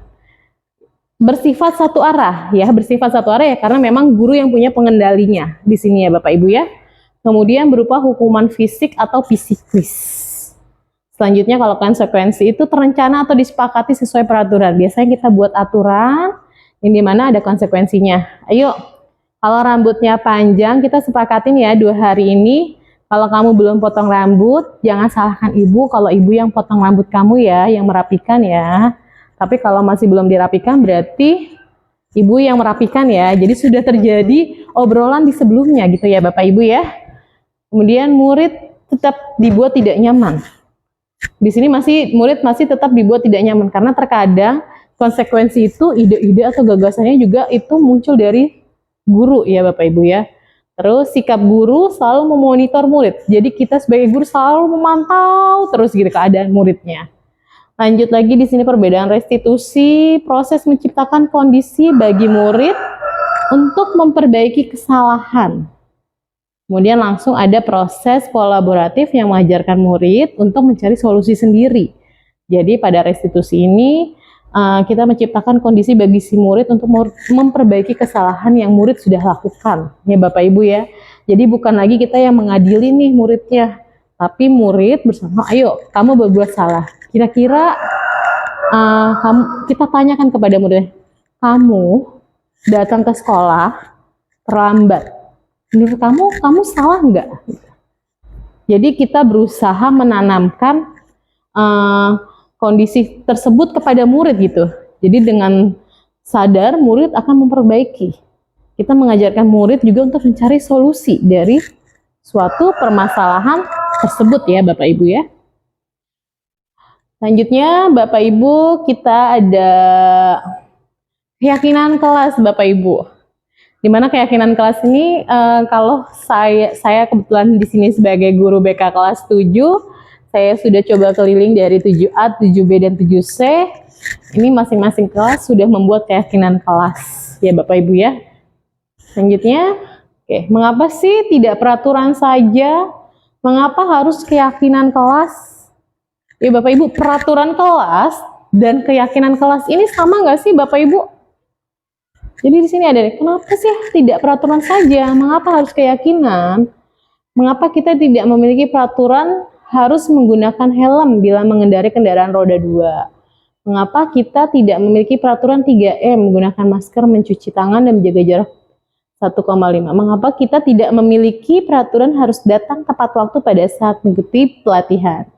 Bersifat satu arah ya, bersifat satu arah ya karena memang guru yang punya pengendalinya di sini ya Bapak Ibu ya. Kemudian berupa hukuman fisik atau psikis. Selanjutnya kalau konsekuensi itu terencana atau disepakati sesuai peraturan. Biasanya kita buat aturan yang dimana ada konsekuensinya. Ayo, kalau rambutnya panjang kita sepakatin ya 2 hari ini. Kalau kamu belum potong rambut, jangan salahkan ibu kalau ibu yang potong rambut kamu ya, yang merapikan ya. Tapi kalau masih belum dirapikan berarti ibu yang merapikan ya. Jadi sudah terjadi obrolan di sebelumnya gitu ya Bapak Ibu ya. Kemudian murid tetap dibuat tidak nyaman. Di sini murid masih tetap dibuat tidak nyaman karena terkadang konsekuensi itu ide-ide atau gagasannya juga itu muncul dari guru ya Bapak Ibu ya. Terus sikap guru selalu memonitor murid. Jadi kita sebagai guru selalu memantau terus gitu keadaan muridnya. Lanjut lagi di sini perbedaan restitusi, proses menciptakan kondisi bagi murid untuk memperbaiki kesalahan. Kemudian langsung ada proses kolaboratif yang mengajarkan murid untuk mencari solusi sendiri. Jadi pada restitusi ini kita menciptakan kondisi bagi si murid untuk memperbaiki kesalahan yang murid sudah lakukan. Ya Bapak Ibu ya. Jadi bukan lagi kita yang mengadili nih muridnya, tapi murid bersama, ayo kamu berbuat salah. Kira-kira kita tanyakan kepada murid, kamu datang ke sekolah terlambat. Menurut kamu salah nggak? Jadi kita berusaha menanamkan kondisi tersebut kepada murid gitu. Jadi dengan sadar murid akan memperbaiki. Kita mengajarkan murid juga untuk mencari solusi dari suatu permasalahan tersebut ya Bapak Ibu ya. Selanjutnya Bapak Ibu kita ada keyakinan kelas Bapak Ibu. Dimana keyakinan kelas ini kalau saya kebetulan di sini sebagai guru BK kelas 7, saya sudah coba keliling dari 7A, 7B dan 7C. Ini masing-masing kelas sudah membuat keyakinan kelas ya Bapak Ibu ya. Selanjutnya, mengapa sih tidak peraturan saja? Mengapa harus keyakinan kelas? Ya Bapak Ibu, peraturan kelas dan keyakinan kelas ini sama nggak sih Bapak Ibu? Jadi di sini ada, kenapa sih tidak peraturan saja? Mengapa harus keyakinan? Mengapa kita tidak memiliki peraturan harus menggunakan helm bila mengendarai kendaraan roda 2? Mengapa kita tidak memiliki peraturan 3M, menggunakan masker, mencuci tangan, dan menjaga jarak 1,5? Mengapa kita tidak memiliki peraturan harus datang tepat waktu pada saat mengikuti pelatihan?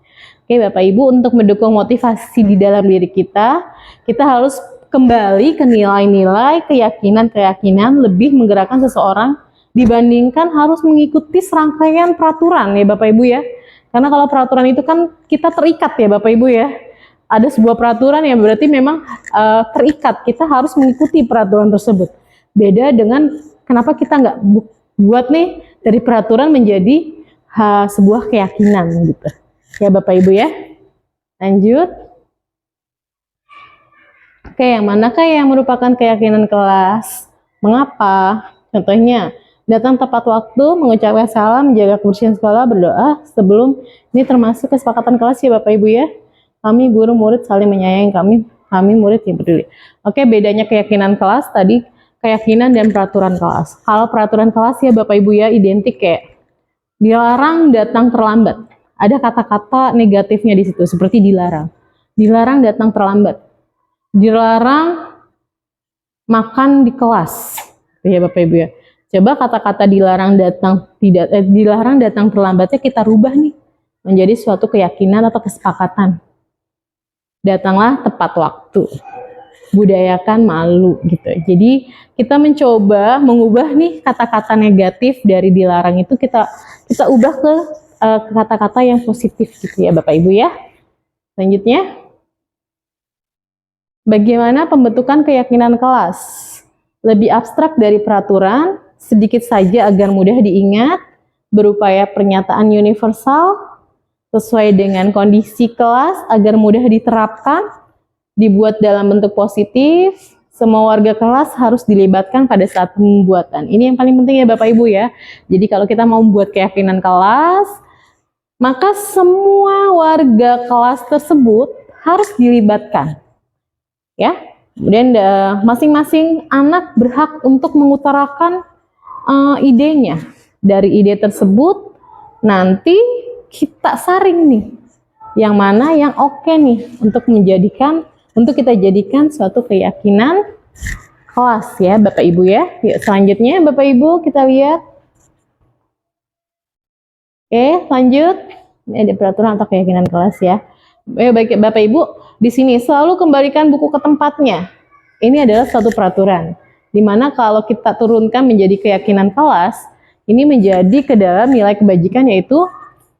Oke Bapak Ibu, untuk mendukung motivasi di dalam diri kita harus kembali ke nilai-nilai, keyakinan-keyakinan lebih menggerakkan seseorang dibandingkan harus mengikuti serangkaian peraturan ya Bapak Ibu ya. Karena kalau peraturan itu kan kita terikat ya Bapak Ibu ya. Ada sebuah peraturan yang berarti memang terikat, kita harus mengikuti peraturan tersebut. Beda dengan kenapa kita nggak buat nih dari peraturan menjadi sebuah keyakinan gitu. Ya Bapak Ibu ya. Lanjut. Oke, yang manakah yang merupakan keyakinan kelas? Mengapa? Contohnya, datang tepat waktu, mengucapkan salam, menjaga kebersihan sekolah, berdoa sebelum, ini termasuk kesepakatan kelas ya Bapak Ibu ya. Kami guru murid saling menyayangi, kami murid yang peduli. Oke, bedanya keyakinan kelas tadi, keyakinan dan peraturan kelas. Kalau peraturan kelas ya Bapak Ibu ya identik kayak dilarang datang terlambat. Ada kata-kata negatifnya di situ seperti dilarang. Dilarang datang terlambat. Dilarang makan di kelas. Ya Bapak Ibu ya. Coba kata-kata dilarang datang terlambatnya kita rubah nih. menjadi suatu keyakinan atau kesepakatan. Datanglah tepat waktu. Budayakan malu gitu. Jadi kita mencoba mengubah nih kata-kata negatif dari dilarang itu kita ubah ke kata-kata yang positif gitu ya Bapak Ibu ya. Selanjutnya, bagaimana pembentukan keyakinan kelas? Lebih abstrak dari peraturan, sedikit saja agar mudah diingat, berupaya pernyataan universal, sesuai dengan kondisi kelas agar mudah diterapkan, dibuat dalam bentuk positif, semua warga kelas harus dilibatkan pada saat pembuatan. Ini yang paling penting ya Bapak Ibu ya. Jadi kalau kita mau membuat keyakinan kelas, maka semua warga kelas tersebut harus dilibatkan. Ya. Kemudian masing-masing anak berhak untuk mengutarakan idenya. Dari ide tersebut nanti kita saring nih. Yang mana yang oke nih untuk kita jadikan suatu keyakinan kelas ya Bapak Ibu ya. Yuk selanjutnya Bapak Ibu kita lihat. Oke, lanjut. Ini ada peraturan atau keyakinan kelas ya. Baik Bapak Ibu, di sini selalu kembalikan buku ke tempatnya. Ini adalah suatu peraturan. Di mana kalau kita turunkan menjadi keyakinan kelas, ini menjadi ke dalam nilai kebajikan yaitu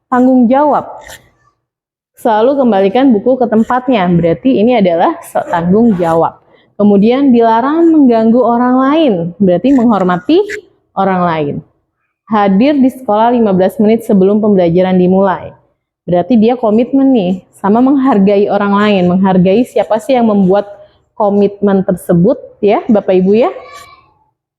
tanggung jawab. Selalu kembalikan buku ke tempatnya. Berarti ini adalah tanggung jawab. Kemudian dilarang mengganggu orang lain. Berarti menghormati orang lain. Hadir di sekolah 15 menit sebelum pembelajaran dimulai. Berarti dia komitmen nih, sama menghargai orang lain, menghargai siapa sih yang membuat komitmen tersebut ya Bapak Ibu ya.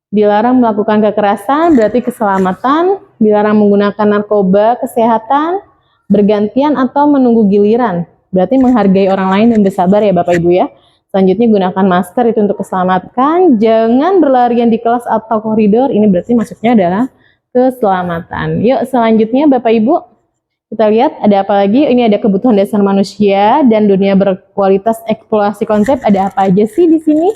Dilarang melakukan kekerasan, berarti keselamatan, dilarang menggunakan narkoba, kesehatan, bergantian atau menunggu giliran. Berarti menghargai orang lain dan bersabar ya Bapak Ibu ya. Selanjutnya gunakan masker itu untuk keselamatan, jangan berlarian di kelas atau koridor, ini berarti maksudnya adalah keselamatan. Yuk selanjutnya Bapak Ibu, kita lihat ada apa lagi. Ini ada kebutuhan dasar manusia dan dunia berkualitas eksplorasi konsep. Ada apa aja sih di sini?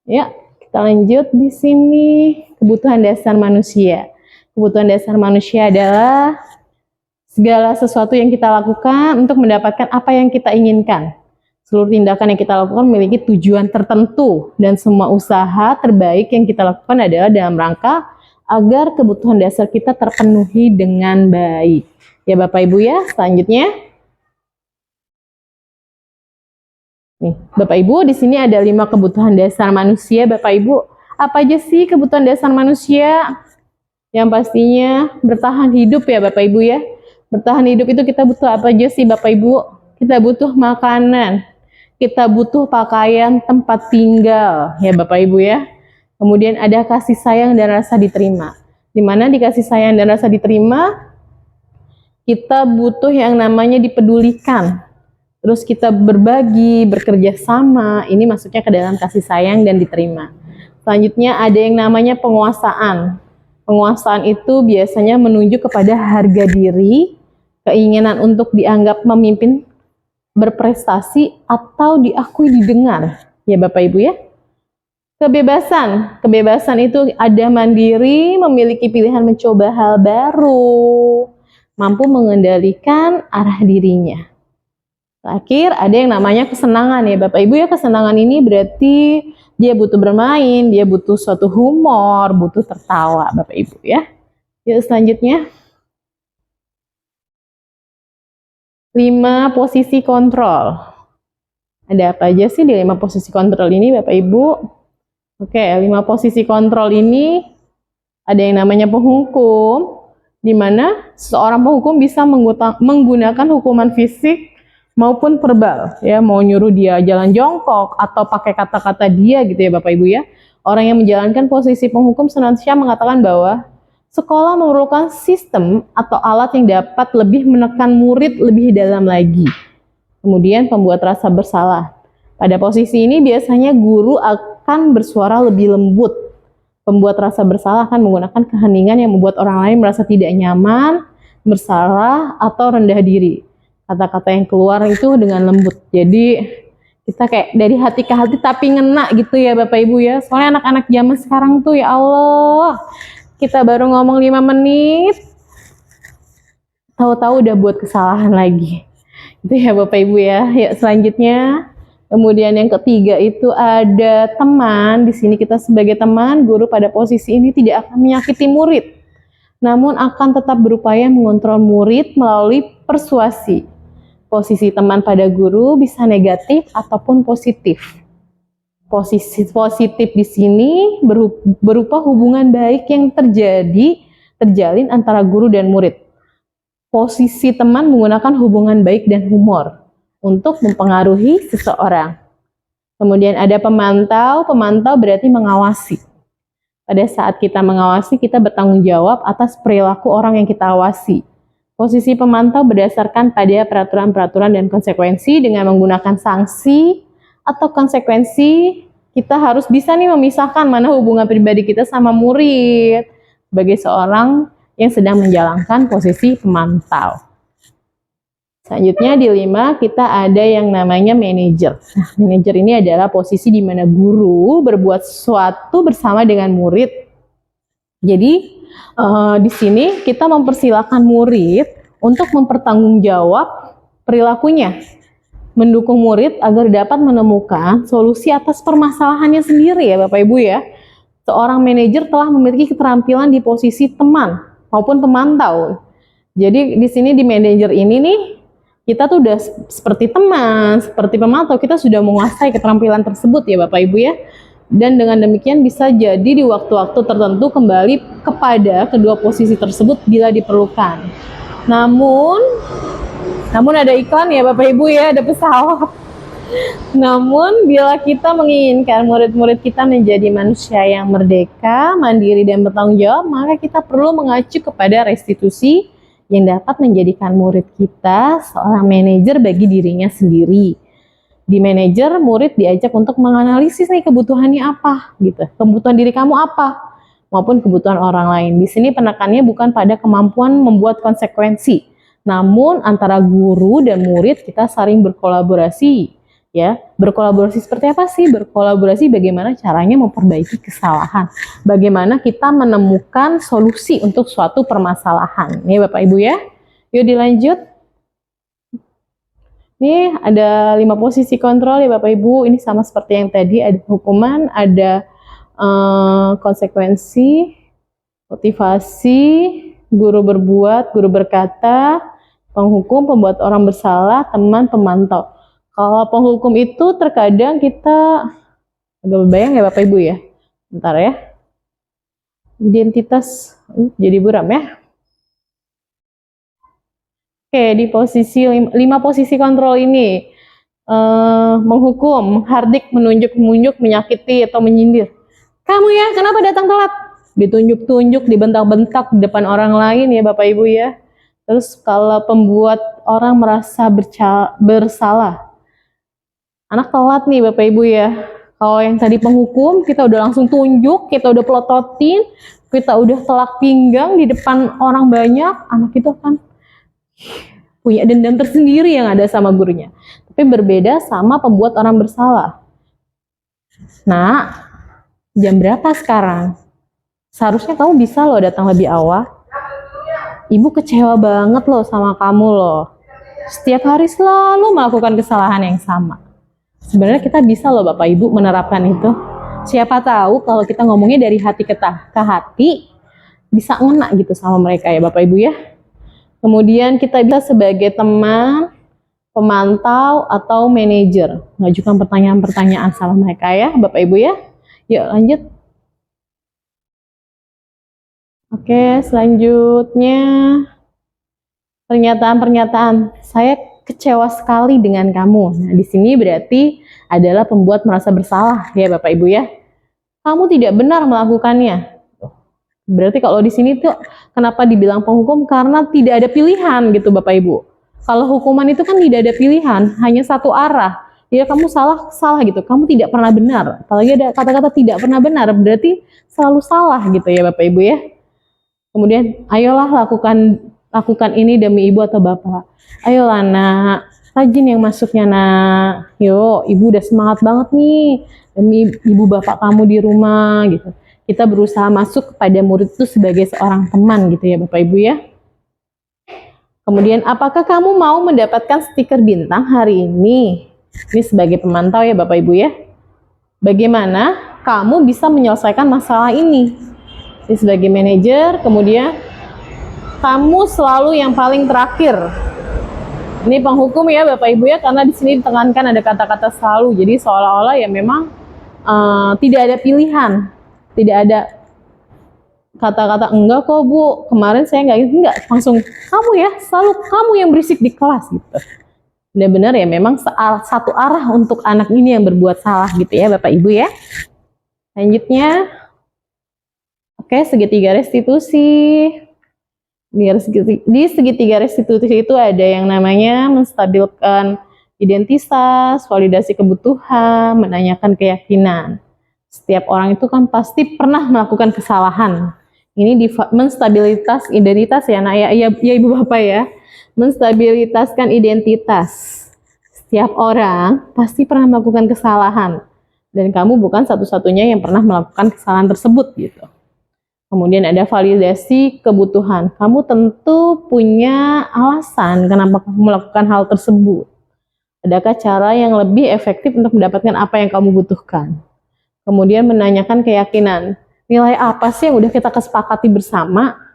Ya, kita lanjut di sini. Kebutuhan dasar manusia. Kebutuhan dasar manusia adalah segala sesuatu yang kita lakukan untuk mendapatkan apa yang kita inginkan. Seluruh tindakan yang kita lakukan memiliki tujuan tertentu dan semua usaha terbaik yang kita lakukan adalah dalam rangka agar kebutuhan dasar kita terpenuhi dengan baik. Ya Bapak Ibu ya, selanjutnya. Nih, Bapak Ibu, di sini ada 5 kebutuhan dasar manusia. Bapak Ibu, apa aja sih kebutuhan dasar manusia? Yang pastinya bertahan hidup ya Bapak Ibu ya. Bertahan hidup itu kita butuh apa aja sih Bapak Ibu? Kita butuh makanan, kita butuh pakaian, tempat tinggal ya Bapak Ibu ya. Kemudian ada kasih sayang dan rasa diterima. Di mana di kasih sayang dan rasa diterima, kita butuh yang namanya dipedulikan. Terus kita berbagi, bekerja sama, ini masuknya ke dalam kasih sayang dan diterima. Selanjutnya ada yang namanya penguasaan. Penguasaan itu biasanya menunjuk kepada harga diri, keinginan untuk dianggap memimpin, berprestasi, atau diakui didengar. Ya Bapak Ibu ya. Kebebasan. Kebebasan itu ada mandiri, memiliki pilihan mencoba hal baru, mampu mengendalikan arah dirinya. Terakhir ada yang namanya kesenangan ya Bapak Ibu ya. Kesenangan ini berarti dia butuh bermain, dia butuh suatu humor, butuh tertawa Bapak Ibu ya. Yuk selanjutnya. 5 posisi kontrol. Ada apa aja sih di 5 posisi kontrol ini Bapak Ibu? Oke, 5 posisi kontrol ini ada yang namanya penghukum, di mana seorang penghukum bisa menggunakan hukuman fisik maupun verbal, ya, mau nyuruh dia jalan jongkok atau pakai kata-kata dia gitu ya Bapak Ibu ya. Orang yang menjalankan posisi penghukum senantiasa mengatakan bahwa sekolah memerlukan sistem atau alat yang dapat lebih menekan murid lebih dalam lagi. Kemudian pembuat rasa bersalah. Pada posisi ini biasanya guru akan bersuara lebih lembut. Pembuat rasa bersalah akan menggunakan keheningan yang membuat orang lain merasa tidak nyaman, bersalah, atau rendah diri. Kata-kata yang keluar itu dengan lembut. Jadi kita kayak dari hati ke hati tapi ngena gitu ya Bapak Ibu ya. Soalnya anak-anak zaman sekarang tuh ya Allah, kita baru ngomong 5 menit tahu-tahu udah buat kesalahan lagi. Itu ya Bapak Ibu ya. Ya, selanjutnya, kemudian yang ketiga itu ada teman. Di sini kita sebagai teman, guru pada posisi ini tidak akan menyakiti murid, namun akan tetap berupaya mengontrol murid melalui persuasi. Posisi teman pada guru bisa negatif ataupun positif. Posisi positif di sini berupa hubungan baik yang terjalin antara guru dan murid. Posisi teman menggunakan hubungan baik dan humor untuk mempengaruhi seseorang. Kemudian ada pemantau. Pemantau berarti mengawasi. Pada saat kita mengawasi, kita bertanggung jawab atas perilaku orang yang kita awasi. Posisi pemantau berdasarkan pada peraturan-peraturan dan konsekuensi. Dengan menggunakan sanksi atau konsekuensi, kita harus bisa nih memisahkan mana hubungan pribadi kita sama murid sebagai seorang yang sedang menjalankan posisi pemantau. Selanjutnya di 5 kita ada yang namanya manajer. Nah, manajer ini adalah posisi di mana guru berbuat sesuatu bersama dengan murid. Jadi di sini kita mempersilahkan murid untuk mempertanggungjawab perilakunya, mendukung murid agar dapat menemukan solusi atas permasalahannya sendiri ya Bapak Ibu ya. Seorang manajer telah memiliki keterampilan di posisi teman maupun pemantau. Jadi di sini di manajer ini nih, kita tuh udah seperti teman, seperti pemantau, kita sudah menguasai keterampilan tersebut ya Bapak Ibu ya. Dan dengan demikian bisa jadi di waktu-waktu tertentu kembali kepada kedua posisi tersebut bila diperlukan. Namun ada iklan ya Bapak Ibu ya, ada pesawat. Namun bila kita menginginkan murid-murid kita menjadi manusia yang merdeka, mandiri dan bertanggung jawab, maka kita perlu mengacu kepada restitusi yang dapat menjadikan murid kita seorang manajer bagi dirinya sendiri. Di manajer, murid diajak untuk menganalisis nih kebutuhannya apa, gitu. Kebutuhan diri kamu apa, maupun kebutuhan orang lain. Di sini penekannya bukan pada kemampuan membuat konsekuensi, namun antara guru dan murid kita saling berkolaborasi. Ya, berkolaborasi seperti apa sih? Berkolaborasi bagaimana caranya memperbaiki kesalahan. Bagaimana kita menemukan solusi untuk suatu permasalahan. Nih Bapak Ibu ya. Yuk dilanjut. Nih ada 5 posisi kontrol ya Bapak Ibu. Ini sama seperti yang tadi, ada hukuman, ada konsekuensi, motivasi, guru berbuat, guru berkata, penghukum, pembuat orang bersalah, teman, pemantau. Kalau penghukum itu terkadang kita agak berbayang ya Bapak Ibu ya. Bentar ya. Identitas jadi buram ya. Oke, di posisi 5 posisi kontrol ini menghukum, menghardik, menunjuk, menyakiti atau menyindir. Kamu ya, kenapa datang telat? Ditunjuk-tunjuk, dibentak-bentak di depan orang lain ya Bapak Ibu ya. Terus kalau pembuat orang merasa bersalah, anak telat nih Bapak Ibu ya. Kalau yang tadi penghukum, kita udah langsung tunjuk, kita udah pelototin, kita udah telak pinggang di depan orang banyak, anak itu kan punya dendam tersendiri yang ada sama gurunya. Tapi berbeda sama pembuat orang bersalah. Nah, jam berapa sekarang? Seharusnya kamu bisa loh datang lebih awal. Ibu kecewa banget loh sama kamu loh. Setiap hari selalu melakukan kesalahan yang sama. Sebenarnya kita bisa loh Bapak Ibu menerapkan itu. Siapa tahu kalau kita ngomongnya dari hati ke hati, bisa ngena gitu sama mereka ya Bapak Ibu ya. Kemudian kita bisa sebagai teman, pemantau, atau manajer. Mengajukan pertanyaan-pertanyaan sama mereka ya Bapak Ibu ya. Yuk lanjut. Oke, selanjutnya pernyataan-pernyataan. Saya kecewa sekali dengan kamu. Nah, di sini berarti adalah pembuat merasa bersalah ya Bapak Ibu ya. Kamu tidak benar melakukannya. Berarti kalau di sini tuh kenapa dibilang penghukum? Karena tidak ada pilihan gitu Bapak Ibu. Kalau hukuman itu kan tidak ada pilihan, hanya satu arah. Ya kamu salah gitu. Kamu tidak pernah benar. Apalagi ada kata-kata tidak pernah benar, berarti selalu salah gitu ya Bapak Ibu ya. Kemudian ayolah lakukan ini demi ibu atau bapak. Ayolah nak, rajin yang masuknya nak. Yo, ibu udah semangat banget nih demi ibu bapak kamu di rumah gitu. Kita berusaha masuk kepada murid itu sebagai seorang teman gitu ya Bapak Ibu ya. Kemudian, apakah kamu mau mendapatkan stiker bintang hari ini? Ini sebagai pemantau ya Bapak Ibu ya. Bagaimana kamu bisa menyelesaikan masalah ini? Ini sebagai manajer, kemudian kamu selalu yang paling terakhir. Ini penghukum ya Bapak Ibu ya, karena di sini ditekankan ada kata-kata selalu. Jadi seolah-olah ya memang tidak ada pilihan, tidak ada kata-kata enggak kok Bu, kemarin saya enggak, langsung kamu ya, selalu kamu yang berisik di kelas gitu. Benar-benar ya memang satu arah untuk anak ini yang berbuat salah gitu ya Bapak Ibu ya. Selanjutnya, oke, segitiga restitusi. Di segitiga restitusi itu ada yang namanya menstabilkan identitas, validasi kebutuhan, menanyakan keyakinan. Setiap orang itu kan pasti pernah melakukan kesalahan. Ini di menstabilitas identitas ya, nak ya Ibu Bapak ya. Menstabilitaskan identitas. Setiap orang pasti pernah melakukan kesalahan. Dan kamu bukan satu-satunya yang pernah melakukan kesalahan tersebut gitu. Kemudian ada validasi kebutuhan. Kamu tentu punya alasan kenapa kamu melakukan hal tersebut. Adakah cara yang lebih efektif untuk mendapatkan apa yang kamu butuhkan? Kemudian menanyakan keyakinan. Nilai apa sih yang udah kita kesepakati bersama?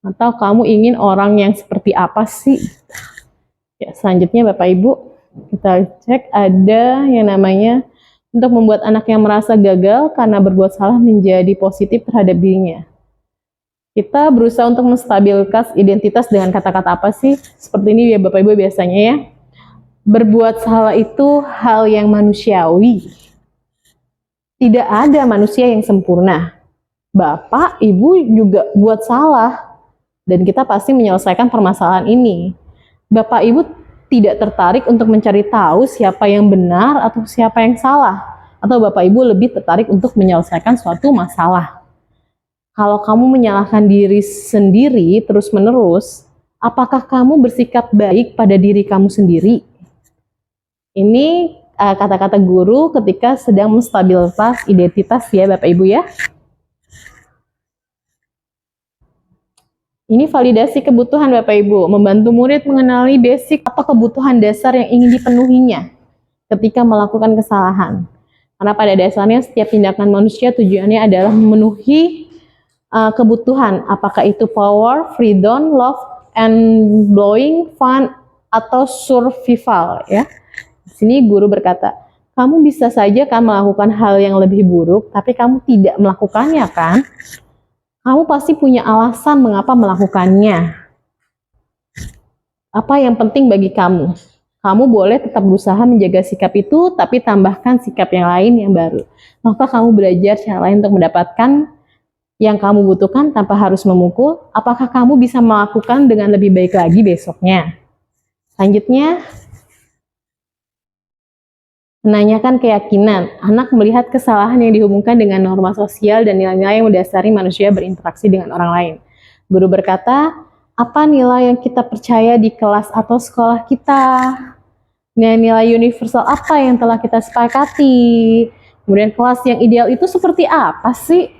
Atau kamu ingin orang yang seperti apa sih? Ya, selanjutnya Bapak Ibu, kita cek ada yang namanya untuk membuat anak yang merasa gagal karena berbuat salah menjadi positif terhadap dirinya. Kita berusaha untuk menstabilkan identitas dengan kata-kata apa sih? Seperti ini ya Bapak Ibu biasanya ya. Berbuat salah itu hal yang manusiawi. Tidak ada manusia yang sempurna. Bapak, Ibu juga buat salah. Dan kita pasti menyelesaikan permasalahan ini. Bapak, Ibu tidak tertarik untuk mencari tahu siapa yang benar atau siapa yang salah. Atau Bapak Ibu lebih tertarik untuk menyelesaikan suatu masalah. Kalau kamu menyalahkan diri sendiri terus-menerus, apakah kamu bersikap baik pada diri kamu sendiri? Ini kata-kata guru ketika sedang menstabilitas identitas ya Bapak Ibu ya. Ini validasi kebutuhan Bapak Ibu, membantu murid mengenali basic atau kebutuhan dasar yang ingin dipenuhinya ketika melakukan kesalahan. Karena pada dasarnya setiap tindakan manusia tujuannya adalah memenuhi kebutuhan, apakah itu power, freedom, love, and blowing, fun, atau survival ya. Di sini guru berkata, kamu bisa saja kan melakukan hal yang lebih buruk, tapi kamu tidak melakukannya kan? Kamu pasti punya alasan mengapa melakukannya. Apa yang penting bagi kamu? Kamu boleh tetap berusaha menjaga sikap itu, tapi tambahkan sikap yang lain yang baru. Maka kamu belajar cara lain untuk mendapatkan yang kamu butuhkan tanpa harus memukul. Apakah kamu bisa melakukan dengan lebih baik lagi besoknya? Selanjutnya, menanyakan keyakinan. Anak melihat kesalahan yang dihubungkan dengan norma sosial dan nilai-nilai yang mendasari manusia berinteraksi dengan orang lain. Guru berkata, apa nilai yang kita percaya di kelas atau sekolah kita? Nilai-nilai universal apa yang telah kita sepakati? Kemudian kelas yang ideal itu seperti apa sih?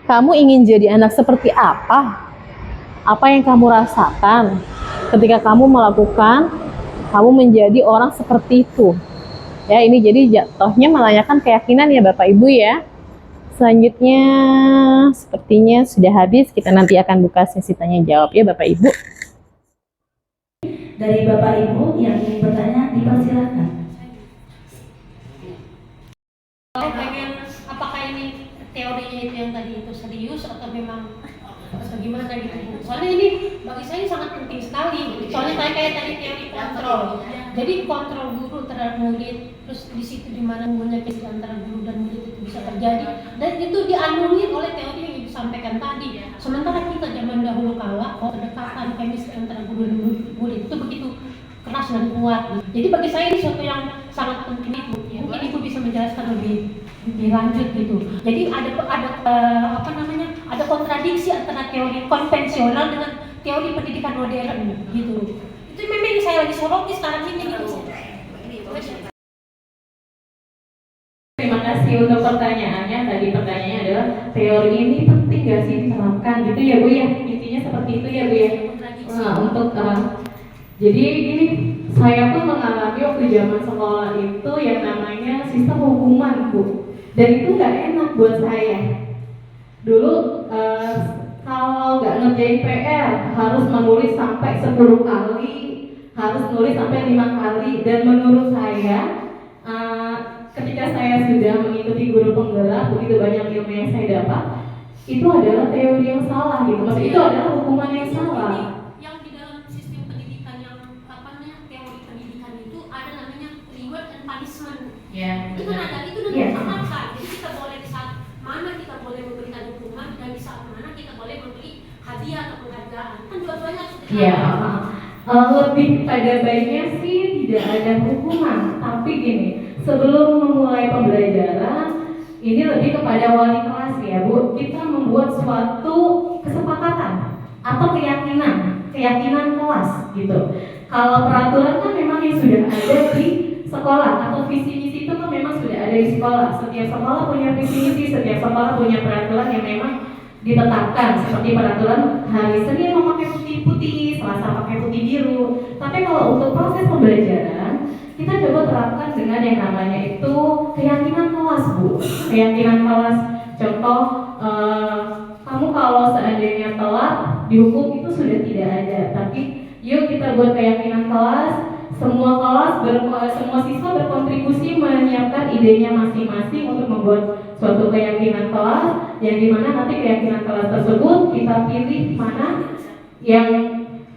Kamu ingin jadi anak seperti apa? Apa yang kamu rasakan ketika kamu melakukan, kamu menjadi orang seperti itu? Ya, ini jadi jatuhnya menanyakan keyakinan ya Bapak Ibu ya. Selanjutnya sepertinya sudah habis, kita nanti akan buka sesi tanya jawab ya Bapak Ibu. Dari Bapak Ibu yang ingin bertanya, dipersilakan. Saya pengen, apakah ini teorinya itu yang tadi itu serius atau memang bagaimana gitu Bu? Soalnya ini bagi saya sangat penting sekali. Soalnya kayak tadi teori kontrol. Jadi kontrol guru terhadap murid, terus di situ dimana komunikasi antara guru dan murid itu bisa terjadi, dan itu dianulir oleh teori yang disampaikan tadi. Sementara kita zaman dahulu kala, kedekatan chemistry antara guru dan murid itu begitu keras dan kuat. Jadi bagi saya ini sesuatu yang sangat penting itu. Mungkin Ibu bisa menjelaskan lebih lanjut gitu. Jadi ada kontradiksi antara teori konvensional dengan teori pendidikan modern gitu. Itu memang yang saya lagi soroti sekarang ini gitu. Terima kasih untuk pertanyaannya. Tadi pertanyaannya adalah teori ini penting gak sih diterapkan gitu ya Bu ya? Intinya seperti itu ya Bu ya. untuk jadi gini, saya pun mengalami waktu zaman sekolah itu yang namanya sistem hukuman, Bu. Dan itu nggak enak buat saya. Dulu kalau nggak ngerjain PR harus menulis sampai 10 kali, harus nulis sampai 5 kali. Dan menurut saya, ketika saya sudah mengikuti guru penggerak, begitu banyak ilmu yang saya dapat, itu adalah teori yang salah gitu. Maksudnya itu adalah hukuman yang salah. Yang di dalam sistem pendidikan yang teori pendidikan itu ada namanya reward and punishment. Ya. Itu kan ada, itu udah Iya. disamakan. Jadi kita boleh di saat mana kita boleh memberikan hukuman dan di saat mana kita boleh memberi hadiah atau penghargaan. Kan dua-duanya harus Iya. disamakan. Lebih pada baiknya sih tidak ada hukuman, tapi gini, sebelum memulai pembelajaran ini lebih kepada wali kelas ya Bu, kita membuat suatu kesepakatan atau keyakinan kelas gitu. Kalau peraturan kan memang yang sudah ada di sekolah, atau visi misi itu kan memang sudah ada di sekolah. Setiap sekolah punya visi misi, setiap sekolah punya peraturan yang memang ditetapkan, seperti peraturan hari Senin memakai putih-putih, Selasa pakai putih biru. Tapi kalau untuk proses pembelajaran, kita coba terapkan dengan yang namanya itu keyakinan kelas, Bu. Keyakinan kelas. Contoh, kamu kalau seandainya telat dihukum, itu sudah tidak ada. Tapi yuk kita buat keyakinan kelas. Semua siswa berkontribusi menyiapkan idenya masing-masing untuk membuat suatu keyakinan kelas, yang dimana nanti keyakinan kelas tersebut kita pilih mana yang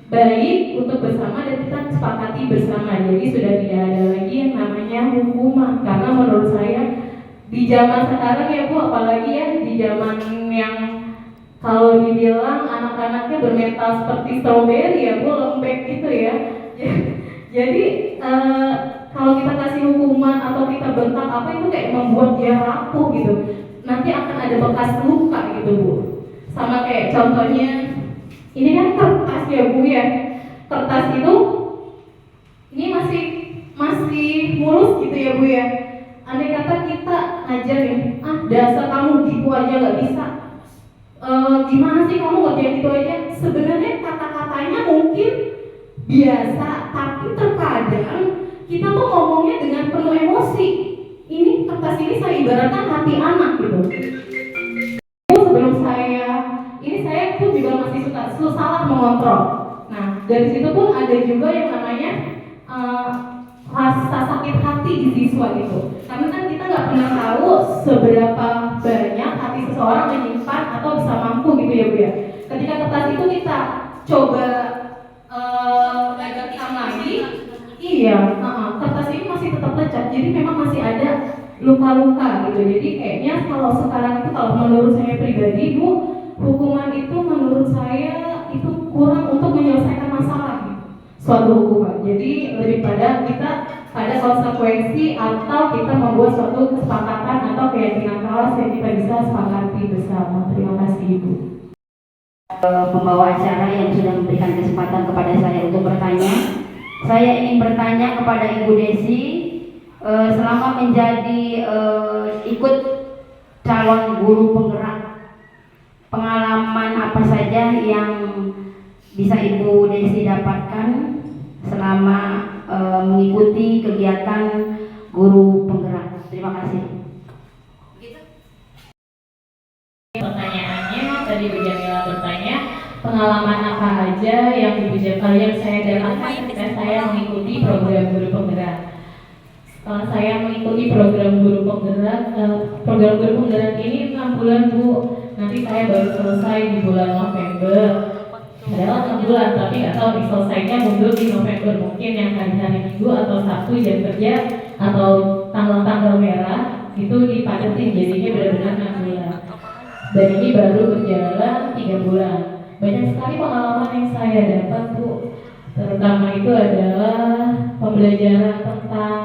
baik untuk bersama dan kita sepakati bersama. Jadi sudah tidak ada lagi yang namanya hukuman, karena menurut saya di zaman sekarang ya Bu, apalagi ya di zaman yang kalau dibilang anak-anaknya bermental seperti strawberry ya Bu, lembek gitu ya. Jadi kalau kita kasih hukuman atau kita bentak apa, itu kayak membuat dia rapuh gitu. Nanti akan ada bekas luka gitu Bu. Sama kayak contohnya, ini kan kertas ya Bu ya. Kertas itu ini masih mulus gitu ya Bu ya. Andai kata kita ngajarin, dasar kamu gitu aja nggak bisa. Gimana sih kamu ngerjain gitu aja? Sebenarnya kata-katanya mungkin biasa, tapi terkadang kita tuh ngomongnya dengan penuh emosi. Ini kertas ini saya ibaratkan hati anak gitu. Sebelum saya pun juga masih suka salah mengontrol. Nah, dari situ pun ada juga yang namanya rasa sakit hati di siswa gitu. Karena kan kita nggak pernah tahu seberapa banyak hati seseorang menyimpan atau bisa mampu gitu ya Bu ya. Ketika kertas itu kita coba lebarkan lagi, iya, kertas ini masih tetap lecet, jadi memang masih ada luka-luka gitu. Jadi kayaknya kalau sekarang itu, kalau menurut saya pribadi Bu, hukuman itu menurut saya itu kurang untuk menyelesaikan masalah gitu, suatu hukuman. Jadi lebih pada kita pada konsekuensi atau kita membuat suatu kesepakatan atau keyakinan kelas yang kita bisa sepakati bersama. Terima kasih Ibu. Pembawa acara yang sudah memberikan kesempatan kepada saya untuk bertanya. Saya ingin bertanya kepada Ibu Desi, selama menjadi ikut calon guru penggerak, pengalaman apa saja yang bisa Ibu Desi dapatkan selama mengikuti kegiatan guru penggerak? Terima kasih. Pertanyaannya tadi Bu Jamila bertanya pengalaman apa aja yang Ibu Jamila yang saya dapatkan ketika saya mengikuti program guru penggerak. Setelah saya mengikuti program guru penggerak ini 6 bulan Bu. Nanti saya baru selesai di bulan November. Padahal 6 bulan, tapi nggak tahu diselesainya mundur di November. Mungkin yang hari-hari Minggu atau Sabtu jam kerja atau tanggal-tanggal merah itu dipadetin, jadinya benar-benar 6 bulan. Dan ini baru berjalan 3 bulan. Banyak sekali pengalaman yang saya dapat Bu. Terutama itu adalah pembelajaran tentang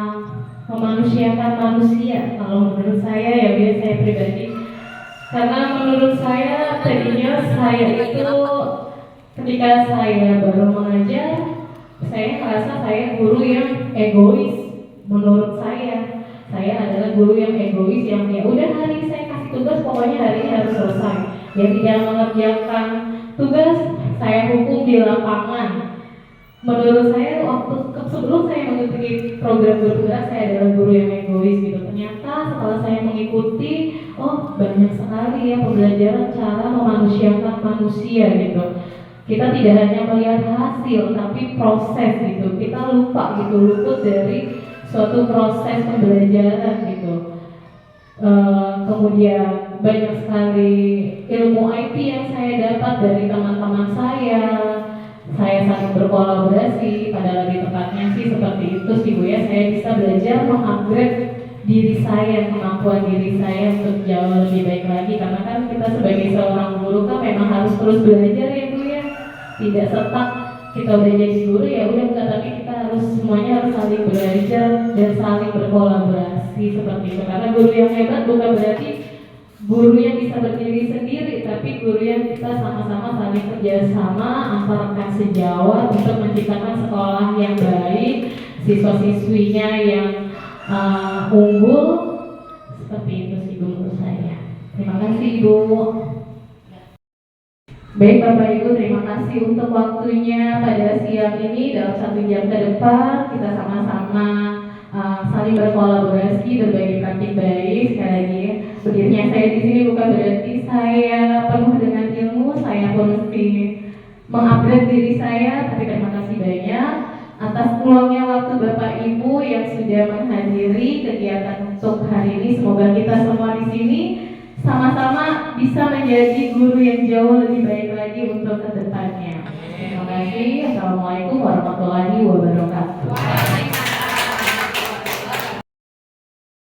memanusiakan manusia. Kalau menurut saya ya biar saya pribadi, karena menurut saya tadinya saya itu ketika saya baru mengajar, saya merasa saya guru yang egois. Menurut saya adalah guru yang egois, yang ya udah hari saya kasih tugas pokoknya hari ini harus selesai. Yang tidak mengerjakan tugas saya hukum di lapangan. Menurut saya sebelum saya mengikuti program guru penggerak, saya adalah guru yang egois gitu. Ternyata setelah saya mengikuti, oh banyak sekali ya pembelajaran cara memanusiakan manusia gitu. Kita tidak hanya melihat hasil, tapi proses gitu. Kita lupa gitu, luput dari suatu proses pembelajaran gitu. Kemudian banyak sekali ilmu IT yang saya dapat dari teman-teman saya saling berkolaborasi, pada lebih tepatnya sih seperti itu sih Bu ya. Saya bisa belajar mengupgrade diri saya, kemampuan diri saya untuk jauh lebih baik lagi, karena kan kita sebagai seorang guru kan memang harus terus belajar ya Bu ya, tidak stuck kita udah jadi guru ya udah enggak, tapi kita harus semuanya harus saling belajar dan saling berkolaborasi seperti itu. Karena guru yang hebat bukan berarti guru yang bisa berdiri sendiri, tapi guru yang kita sama-sama saling kerjasama antar sejawat untuk menciptakan sekolah yang baik, siswa-siswinya yang unggul. Seperti itu sih menurut saya. Terima kasih Ibu. Baik Bapak Ibu, terima kasih untuk waktunya pada siang ini. Dalam 1 jam ke depan kita sama-sama saling berkolaborasi, berbagi praktik baik. Sekali lagi, berdirinya saya di sini bukan berarti saya penuh dengan ilmu, saya pun mesti mengupgrade diri saya. Tapi terima kasih banyak atas peluangnya waktu Bapak Ibu yang sudah menghadiri kegiatan untuk hari ini. Semoga kita semua di sini sama-sama bisa menjadi guru yang jauh lebih baik lagi untuk kedepannya. Terima kasih. Assalamualaikum warahmatullahi wabarakatuh.